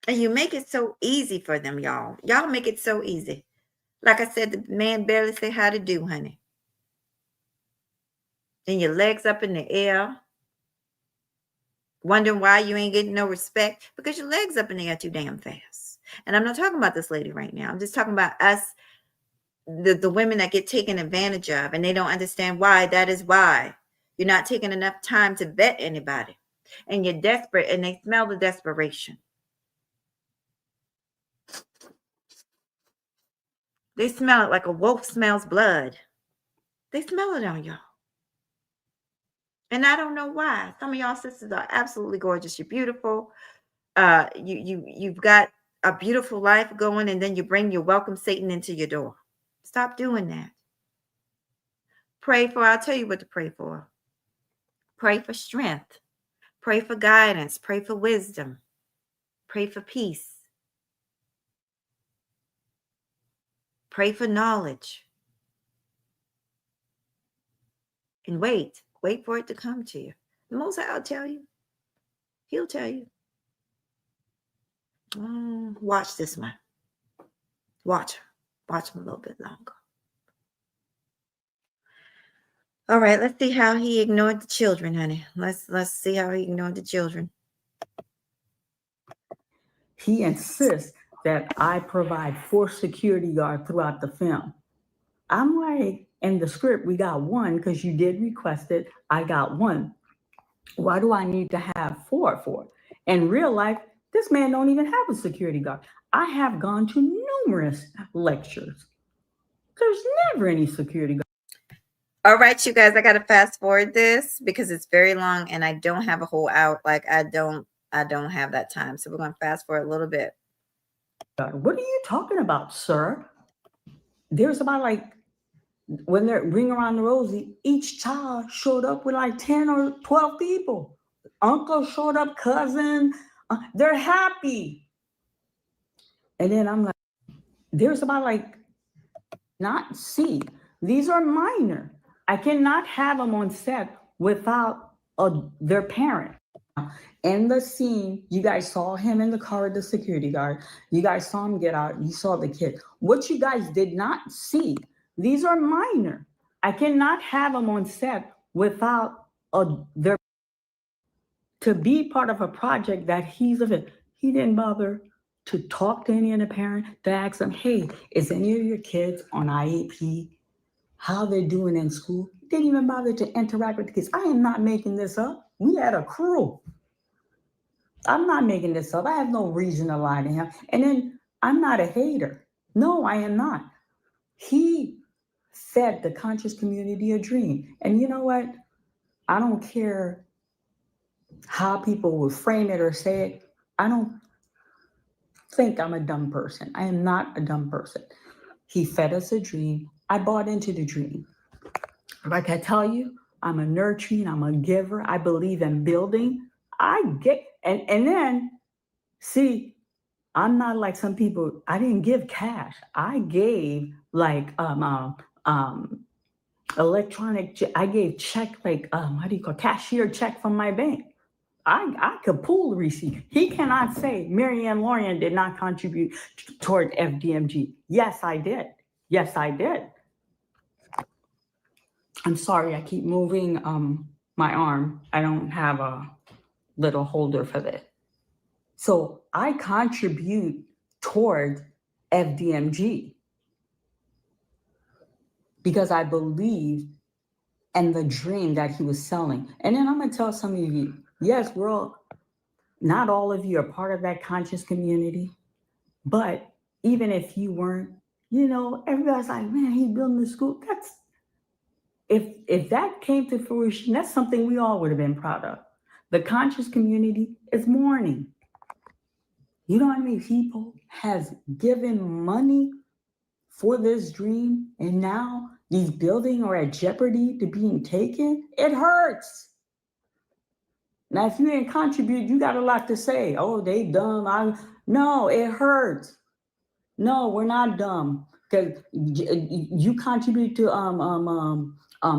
And you make it so easy for them, y'all. Y'all make it so easy. Like I said, the man barely say how to do, honey. And your legs up in the air, wondering why you ain't getting no respect, because your legs up in the air too damn fast. And I'm not talking about this lady right now. I'm just talking about us, the women that get taken advantage of, and they don't understand why. That is why you're not taking enough time to vet anybody, and you're desperate, and they smell the desperation. They smell it like a wolf smells blood. They smell it on y'all. And I don't know why. Some of y'all sisters are absolutely gorgeous. You're beautiful. You've got a beautiful life going, and then you bring your welcome Satan into your door. Stop doing that. Pray for, I'll tell you what to pray for. Pray for strength. Pray for guidance. Pray for wisdom. Pray for peace. Pray for knowledge. And wait for it to come to you. The Most High will tell you. He'll tell you. Watch this one. Watch him a little bit longer. All right, let's see how he ignored the children, honey. Let's see how he ignored the children. He insists that I provide 4 security guards throughout the film. I'm like, in the script, we got 1 because you did request it. I got 1. Why do I need to have 4 for? In real life, this man don't even have a security guard. I have gone to numerous lectures. There's never any security guard. All right, you guys, I got to fast forward this because it's very long and I don't have a whole hour. Like I don't have that time. So we're going to fast forward a little bit. What are you talking about, sir? There's about like, when they're Ring Around the Rosie, each child showed up with like 10 or 12 people. Uncle showed up, cousin. They're happy. And then I'm like, there's about like, not see. These are minor. I cannot have them on set without their parent. In the scene, you guys saw him in the car with the security guard. You guys saw him get out. You saw the kid. What you guys did not see, these are minor. I cannot have them on set without their, to be part of a project that he's of it. He didn't bother to talk to any of the parents, to ask them, hey, is any of your kids on IEP? How they're doing in school? He didn't even bother to interact with the kids. I am not making this up. We had a crew. I'm not making this up. I have no reason to lie to him. And then I'm not a hater. No, I am not. He fed the conscious community a dream. And you know what? I don't care how people will frame it or say it. I don't think I'm a dumb person. I am not a dumb person. He fed us a dream. I bought into the dream. Like I tell you, I'm a nurturing, I'm a giver. I believe in building. I get and then see, I'm not like some people. I didn't give cash. I gave like electronic. I gave check like how do you call cashier check from my bank. I could pull the receipt. He cannot say Marianne Lorian did not contribute toward FDMG. Yes, I did. Yes, I did. I'm sorry, I keep moving my arm. I don't have a little holder for this. So I contribute toward FDMG because I believe in the dream that he was selling. And then I'm gonna tell some of you, yes, not all of you are part of that conscious community, but even if you weren't, everybody's like, man, he's building the school. That's if that came to fruition, that's something we all would have been proud of. The conscious community is mourning. You know how many people has given money for this dream, and now these buildings are at jeopardy to being taken? It hurts. Now, if you didn't contribute, you got a lot to say. Oh, they dumb. No, it hurts. No, we're not dumb because you contribute to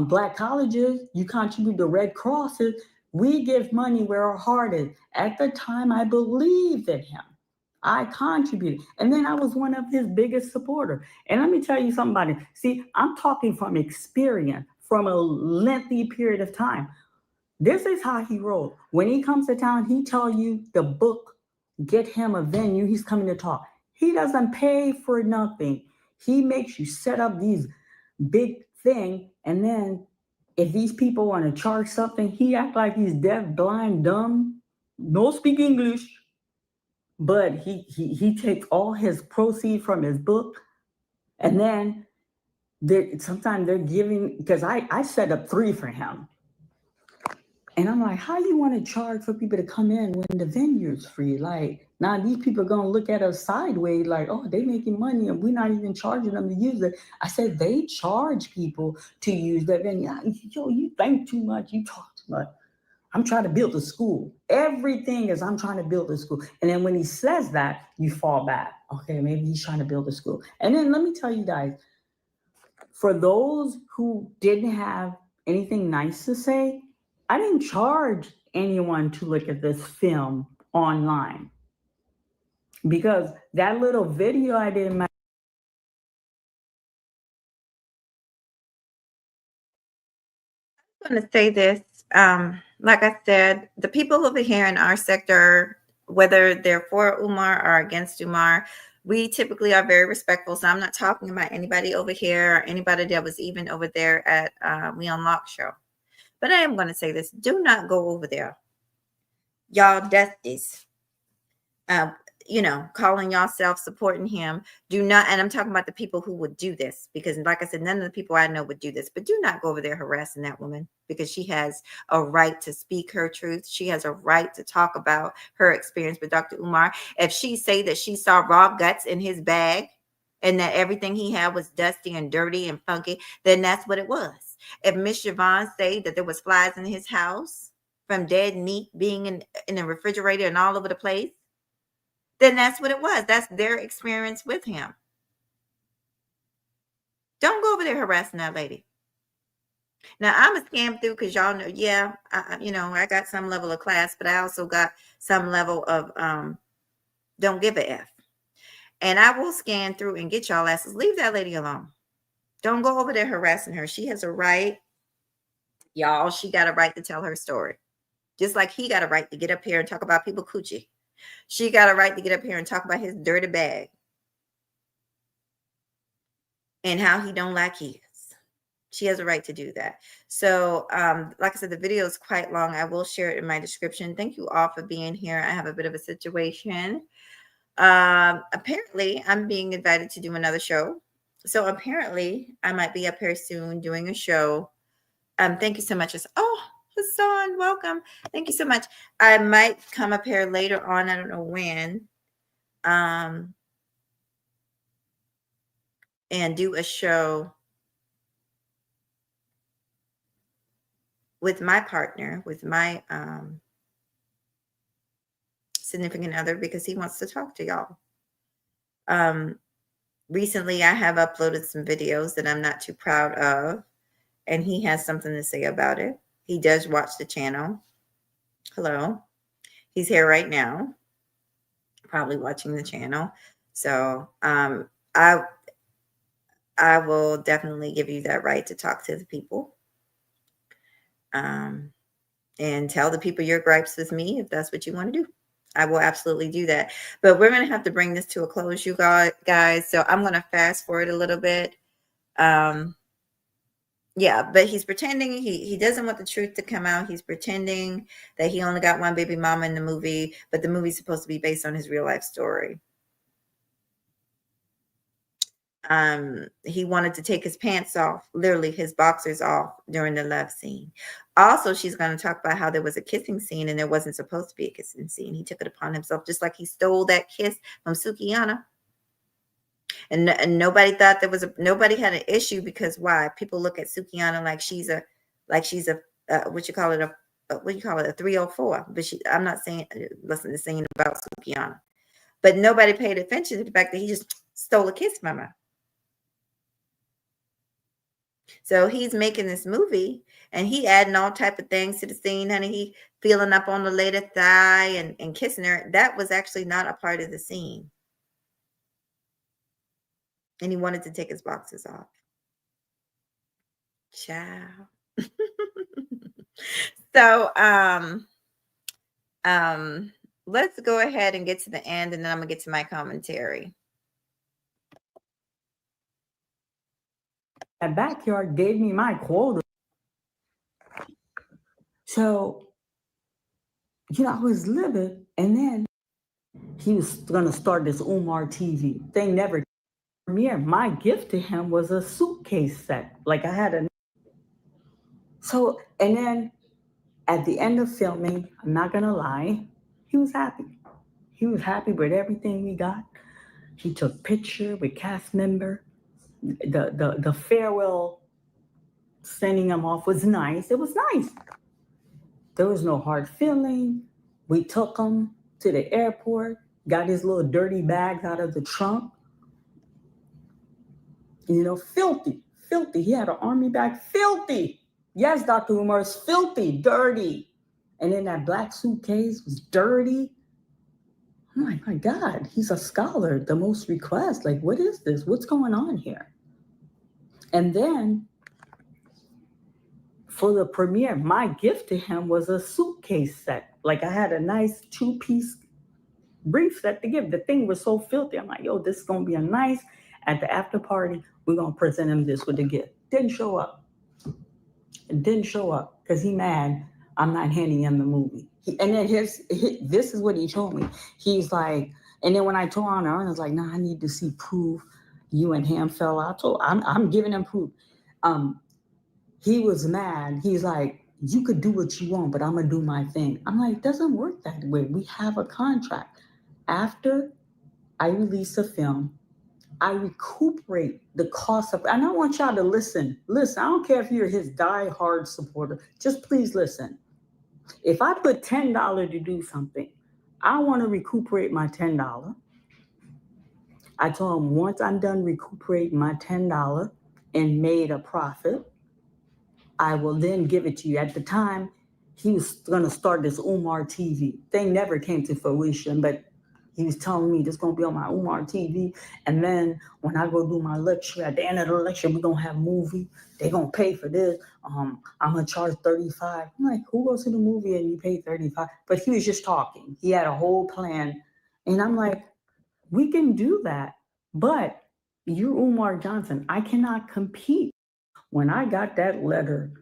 black colleges. You contribute to Red Crosses. We give money where our heart is. At the time, I believed in him. I contributed, and then I was one of his biggest supporters. And let me tell you something about it. See, I'm talking from experience, from a lengthy period of time. This is how he rolled. When he comes to town, he tell you the book, get him a venue. He's coming to talk. He doesn't pay for nothing. He makes you set up these big thing, and then if these people want to charge something, he act like he's deaf, blind, dumb, no speak English, but he takes all his proceeds from his book, and then sometimes they're giving because I set up 3 for him. And I'm like, how you want to charge for people to come in when the venue's free? Like, now these people are going to look at us sideways like, oh, they making money and we're not even charging them to use it. I said, they charge people to use that venue. Yo, you think too much. You talk too much. I'm trying to build a school. Everything is I'm trying to build a school. And then when he says that, you fall back. Okay, maybe he's trying to build a school. And then let me tell you guys, for those who didn't have anything nice to say, I didn't charge anyone to look at this film online because that little video I did in my I'm going to say this. Like I said, the people over here in our sector, whether they're for Umar or against Umar, we typically are very respectful. So I'm not talking about anybody over here or anybody that was even over there at We Unlock show. But I am going to say this. Do not go over there. Y'all dusties. Calling yourself supporting him. Do not, and I'm talking about the people who would do this, because like I said, none of the people I know would do this, but do not go over there harassing that woman, because she has a right to speak her truth. She has a right to talk about her experience with Dr. Umar. If she say that she saw raw guts in his bag and that everything he had was dusty and dirty and funky, then that's what it was. If Miss Siobhan say that there was flies in his house from dead meat being in the refrigerator and all over the place, then that's what it was. That's their experience with him. Don't go over there harassing that lady. Now I'm a scam through because y'all know, yeah, I got some level of class, but I also got some level of don't give a F. And I will scan through and get y'all asses. Leave that lady alone. Don't go over there harassing her. She has a right, y'all. She got a right to tell her story. Just like he got a right to get up here and talk about people coochie. She got a right to get up here and talk about his dirty bag and how he don't like kids. She has a right to do that. So, like I said, the video is quite long. I will share it in my description. Thank you all for being here. I have a bit of a situation. Apparently, I'm being invited to do another show. So apparently, I might be up here soon doing a show. Thank you so much. Oh, Hassan, welcome. Thank you so much. I might come up here later on. I don't know when. And do a show with my partner, with my significant other, because he wants to talk to y'all. Recently, I have uploaded some videos that I'm not too proud of, and he has something to say about it. He does watch the channel. Hello. He's here right now, probably watching the channel. So I will definitely give you that right to talk to the people. And tell the people your gripes with me if that's what you want to do. I will absolutely do that. But we're going to have to bring this to a close, you guys. So I'm going to fast forward a little bit. Yeah, but he's pretending he doesn't want the truth to come out. He's pretending that he only got one baby mama in the movie, but the movie's supposed to be based on his real life story. He wanted to take his pants off, literally his boxers off during the love scene. Also, she's going to talk about how there was a kissing scene and there wasn't supposed to be a kissing scene. He took it upon himself, just like he stole that kiss from Sukiyana. And nobody thought nobody had an issue, because why? People look at Sukiyana like she's a what you call it, a 304. But I'm not saying saying about Sukiyana, but nobody paid attention to the fact that he just stole a kiss from her. So he's making this movie and he adding all type of things to the scene. Honey, he feeling up on the lady thigh and kissing her. That was actually not a part of the scene. And he wanted to take his boxes off. Ciao. So let's go ahead and get to the end, and then I'm gonna get to my commentary. That backyard gave me my quota. So, I was livid, and then he was gonna start this Umar TV. They never premiere. My gift to him was a suitcase set. Like I had a. So, and then at the end of filming, I'm not gonna lie, he was happy. He was happy with everything we got. He took picture with cast member. The farewell sending him off was nice. It was nice. There was no hard feeling. We took him to the airport, got his little dirty bags out of the trunk. Filthy, filthy. He had an army bag, filthy. Yes, Dr. Umar is filthy, dirty. And then that black suitcase was dirty. I'm like, my God, he's a scholar, the most request. Like, what is this? What's going on here? And then for the premiere, my gift to him was a suitcase set. Like I had a nice 2-piece brief set to give. The thing was so filthy. I'm like, yo, this is going to be a nice, at the after party, we're going to present him this with a gift. Didn't show up. It didn't show up because he mad I'm not handing him the movie. And then this is what he told me. He's like, and then when I told him, I was like, nah, I need to see proof you and him fell out. So I'm giving him proof. He was mad. He's like, you could do what you want, but I'm going to do my thing. I'm like, it doesn't work that way. We have a contract. After I release a film, I recuperate the cost of, and I want y'all to listen. Listen, I don't care if you're his diehard supporter. Just please listen. If I put $10 to do something, I want to recuperate my $10. I told him once I'm done recuperating my $10 and made a profit, I will then give it to you. At the time, he was going to start this Umar TV. Thing never came to fruition, but he was telling me this is going to be on my Umar TV. And then when I go do my lecture, at the end of the lecture, we're going to have a movie. They're going to pay for this. I'm going to charge $35. I'm like, who goes to the movie and you pay $35? But he was just talking. He had a whole plan. And I'm like, we can do that. But you're Umar Johnson. I cannot compete. When I got that letter,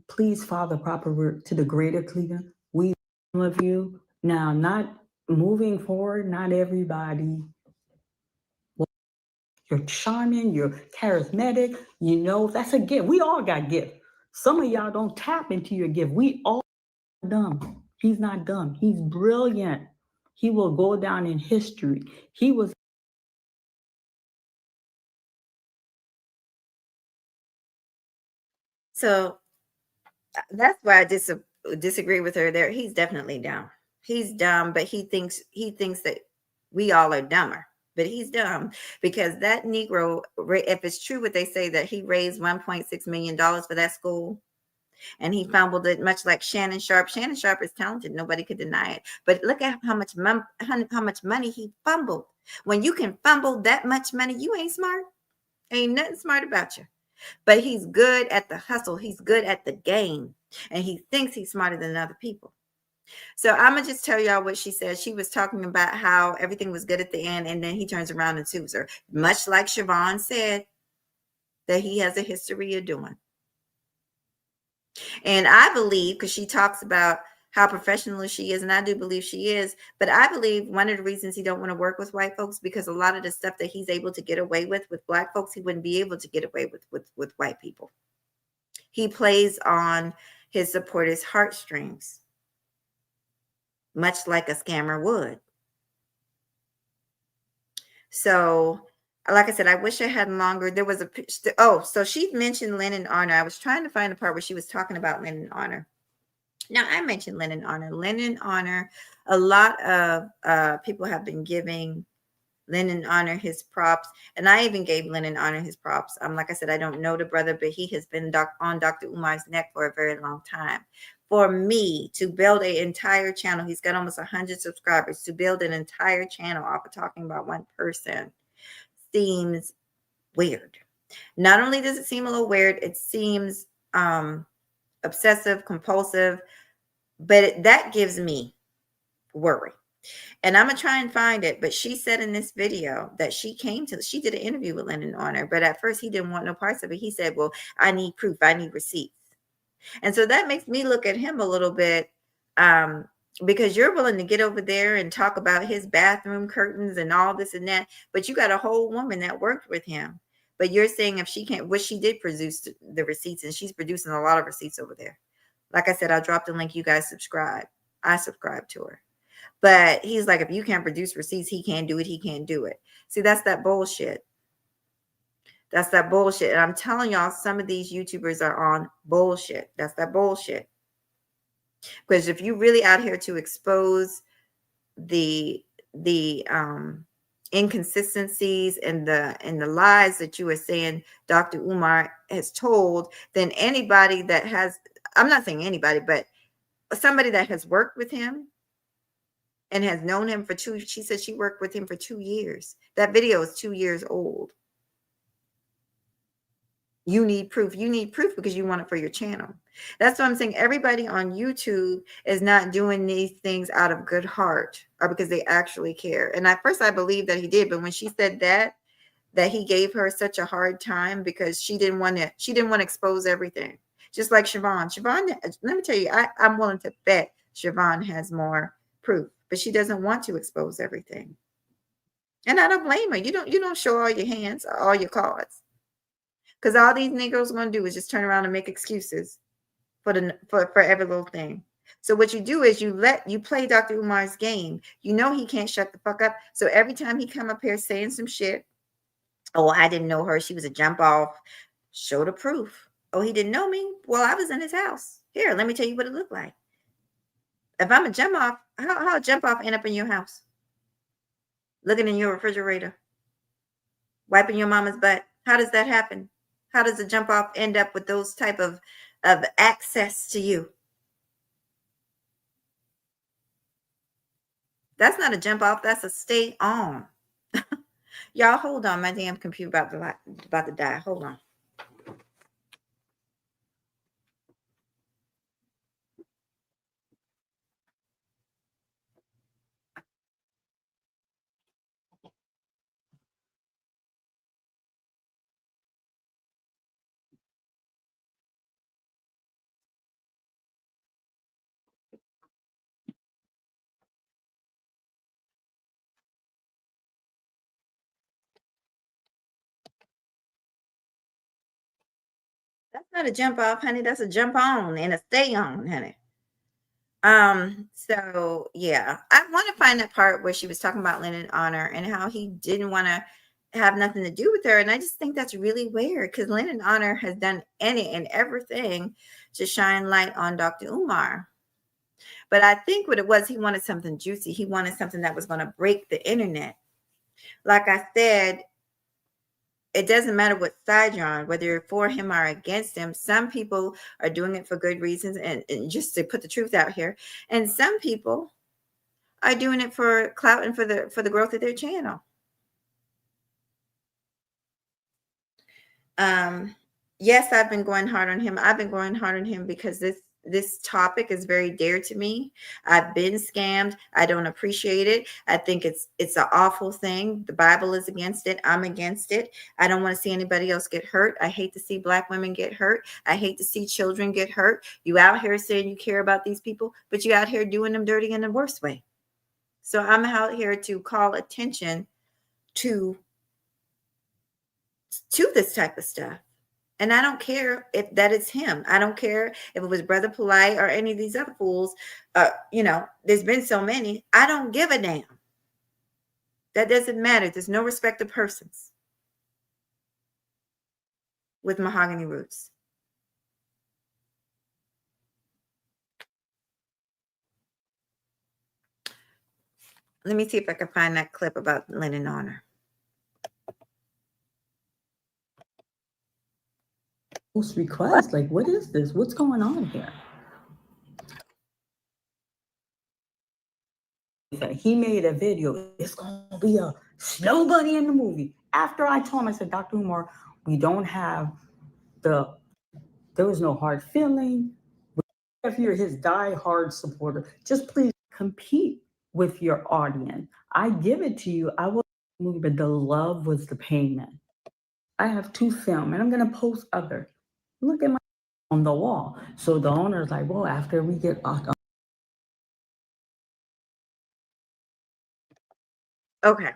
please file the proper work to the greater Cleveland. We love you. Now, not moving forward, not everybody. You're charming, you're charismatic, that's a gift. We all got gifts. Some of y'all don't tap into your gift. We all dumb. He's not dumb. He's brilliant. He will go down in history. He was. So That's why I disagree with her there. He's definitely dumb. He's dumb, but he thinks that we all are dumber. But he's dumb because that Negro, if it's true what they say that he raised $1.6 million for that school, and he fumbled it, much like Shannon Sharp. Shannon Sharp is talented; nobody could deny it. But look at how much money he fumbled. When you can fumble that much money, you ain't smart. Ain't nothing smart about you. But he's good at the hustle. He's good at the game. And he thinks he's smarter than other people. So I'm going to just tell y'all what she said. She was talking about how everything was good at the end. And then he turns around and sues her. Much like Siobhan said that he has a history of doing. And I believe, because she talks about how professional she is, and I do believe she is, but I believe one of the reasons he don't want to work with white folks, because a lot of the stuff that he's able to get away with black folks, he wouldn't be able to get away with white people. He plays on his supporters' heartstrings, much like a scammer would. So, like I said, I wish I had longer. There was so she mentioned Lennon Honor. I was trying to find the part where she was talking about Lennon Honor. Now, I mentioned Lennon Honor. Lennon Honor, a lot of people have been giving Lennon Honor his props, and I even gave Lennon Honor his props. Like I said, I don't know the brother, but he has been on Dr. Umar's neck for a very long time. For me to build an entire channel, he's got almost 100 subscribers. To build an entire channel off of talking about one person seems weird. Not only does it seem a little weird, it seems obsessive, compulsive, but that gives me worry. And I'm going to try and find it. But she said in this video that she did an interview with Lennon Honor. But at first he didn't want no parts of it. He said, well, I need proof. I need receipts. And so that makes me look at him a little bit, because you're willing to get over there and talk about his bathroom curtains and all this and that. But you got a whole woman that worked with him. But you're saying if she can't, she did produce the receipts, and she's producing a lot of receipts over there. Like I said, I'll drop the link. You guys subscribe. I subscribe to her. But he's like, if you can't produce receipts, he can't do it. He can't do it. See, that's that bullshit. That's that bullshit. And I'm telling y'all, some of these YouTubers are on bullshit. That's that bullshit. Because if you really out here to expose the inconsistencies and the lies that you are saying Dr. Umar has told, then anybody that has, I'm not saying anybody, but somebody that has worked with him and has known him for she said she worked with him for 2 years. That video is 2 years old. You need proof. You need proof because you want it for your channel. That's what I'm saying. Everybody on YouTube is not doing these things out of good heart or because they actually care. And at first I believed that he did, but when she said that he gave her such a hard time because she didn't want to expose everything. Just like Siobhan. Siobhan, let me tell you, I'm willing to bet Siobhan has more proof, but she doesn't want to expose everything. And I don't blame her. You don't show all your hands, all your cards. Because all these Negroes are going to do is just turn around and make excuses for every little thing. So what you do is you play Dr. Umar's game. You know he can't shut the fuck up. So every time he come up here saying some shit, oh, I didn't know her. She was a jump off. Show the proof. Oh, he didn't know me? Well, I was in his house. Here, let me tell you what it looked like. If I'm a jump off, how a jump off end up in your house? Looking in your refrigerator, wiping your mama's butt. How does that happen? How does a jump off end up with those type of access to you? That's not a jump off. That's a stay on. Y'all, hold on. My damn computer about to die. Hold on. That's not a jump off, honey. That's a jump on and a stay on, honey. So yeah, I want to find that part where she was talking about Lennon Honor and how he didn't want to have nothing to do with her. And I just think that's really weird because Lennon Honor has done any and everything to shine light on Dr. Umar. But I think what it was, he wanted something juicy. He wanted something that was going to break the internet. Like I said, it doesn't matter what side you're on, whether you're for him or against him. Some people are doing it for good reasons and just to put the truth out here. And some people are doing it for clout and for the growth of their channel. Yes, I've been going hard on him. I've been going hard on him because this topic is very dear to me. I've been scammed. I don't appreciate it. I think it's an awful thing. The Bible is against it. I'm against it. I don't want to see anybody else get hurt. I hate to see Black women get hurt. I hate to see children get hurt. You out here saying you care about these people, but you out here doing them dirty in the worst way. So I'm out here to call attention to this type of stuff. And I don't care if that is him. I don't care if it was Brother Polite or any of these other fools. There's been so many. I don't give a damn. That doesn't matter. There's no respect of persons with mahogany roots. Let me see if I can find that clip about Lennon Honor. Request, like, what is this? What's going on here? He made a video. It's gonna be a snow bunny in the movie. After I told him, I said, Dr. Umar, we don't have there was no hard feeling. If you're his die-hard supporter, just please compete with your audience. I give it to you. I will movie, but the love was the payment. I have 2 film, and I'm gonna post other. Look at my on the wall. So the owner's like, well, after we get okay.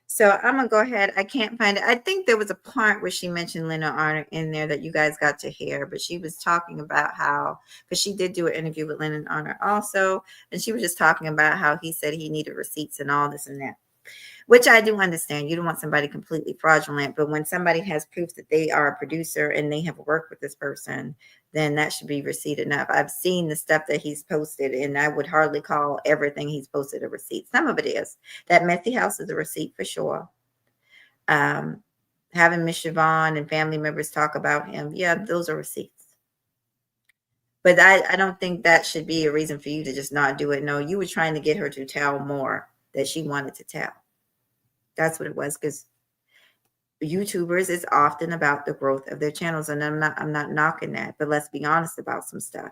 So I'm gonna go ahead. I can't find it. I think there was a part where she mentioned Lennon Honor in there that you guys got to hear, but she was talking about how, because she did do an interview with Lennon Honor also, and she was just talking about how he said he needed receipts and all this and that, which I do understand. You don't want somebody completely fraudulent, but when somebody has proof that they are a producer and they have worked with this person, then that should be receipt enough. I've seen the stuff that he's posted, and I would hardly call everything he's posted a receipt. Some of it is. That messy house is a receipt for sure. Having Miss Siobhan and family members talk about him, yeah, those are receipts. But I don't think that should be a reason for you to just not do it. No, you were trying to get her to tell more that she wanted to tell. That's what it was, because YouTubers is often about the growth of their channels, and I'm not knocking that, but let's be honest about some stuff.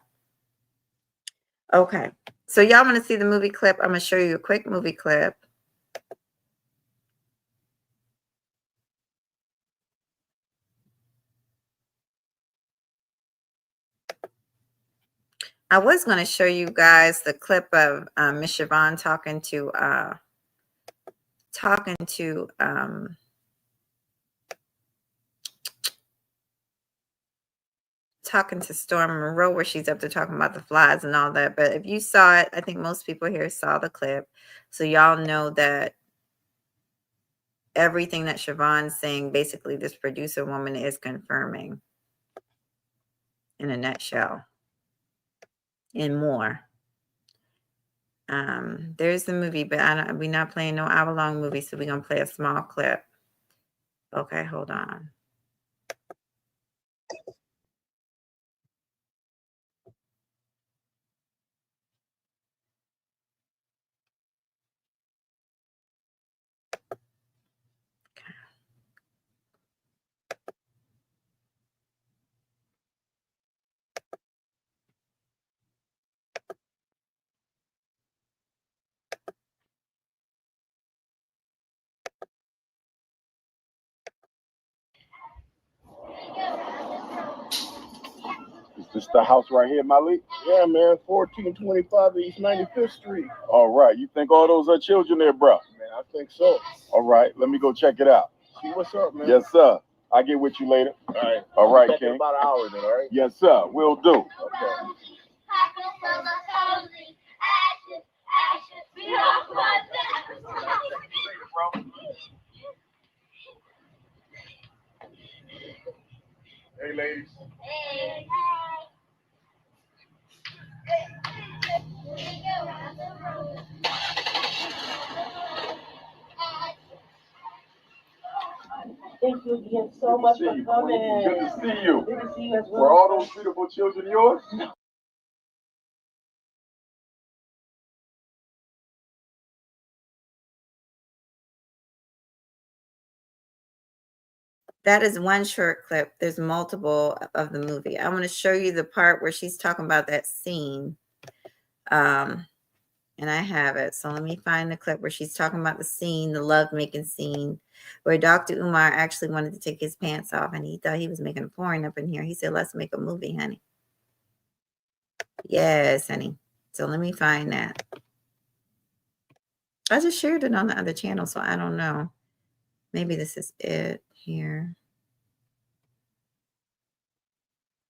Okay, so y'all want to see the movie clip? I'm gonna show you a quick movie clip. I was going to show you guys the clip of Miss Siobhan talking to Storm Monroe, where she's up there talking about the flies and all that. But if you saw it, I think most people here saw the clip, so y'all know that everything that Siobhan's saying, basically this producer woman is confirming in a nutshell and more. There's the movie, but we're not playing no hour-long movie, so we're going to play a small clip. Okay, hold on. Is this the house right here, Malik? Yeah, man, 1425 East 95th Street. All right, you think all those are children there, bro? Man, I think so. All right, let me go check it out. See what's up, man. Yes, sir. I'll get with you later. All right, King. About an hour then, all right? Yes, sir. Will do. Okay. Hey, ladies. Hey. Thank you again so much for coming. Good to see you. Good to see you as well. Were all those beautiful children yours? That is one short clip. There's multiple of the movie. I want to show you the part where she's talking about that scene. And I have it. So let me find the clip where she's talking about the scene, the love-making scene, where Dr. Umar actually wanted to take his pants off, and he thought he was making a porn up in here. He said, let's make a movie, honey. Yes, honey. So let me find that. I just shared it on the other channel, so I don't know. Maybe this is it here.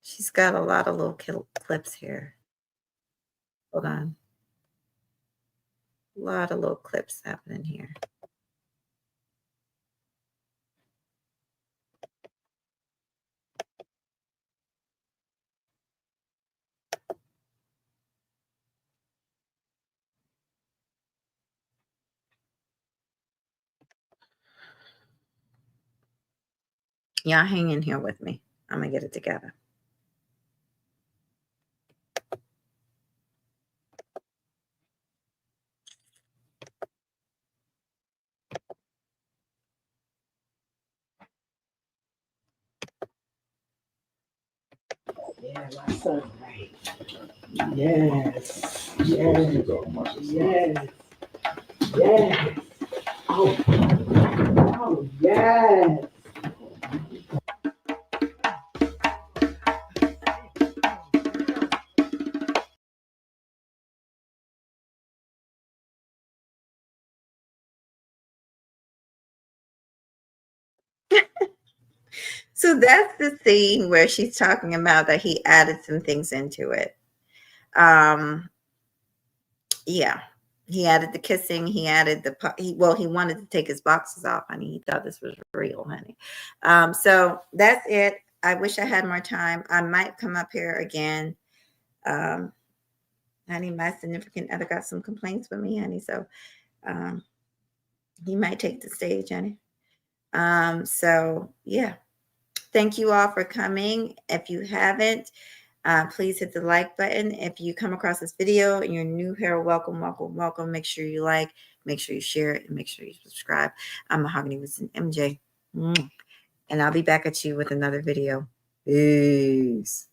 She's got a lot of little clips here. Hold on. A lot of little clips happening here. Y'all hang in here with me. I'm going to get it together. Yeah, my son, right. Yes. Yes. Yes. Yes. Oh, oh yes. So that's the scene where she's talking about that he added some things into it. Yeah, he added the kissing. He added he wanted to take his boxes off, honey. He thought this was real, honey. So that's it. I wish I had more time. I might come up here again. Honey, my significant other got some complaints with me, honey. So he might take the stage, honey. So yeah. Thank you all for coming. If you haven't, please hit the like button. If you come across this video and you're new here, welcome, welcome, welcome. Make sure you like, make sure you share it, and make sure you subscribe. I'm Mahogany with an MJ. And I'll be back at you with another video. Peace.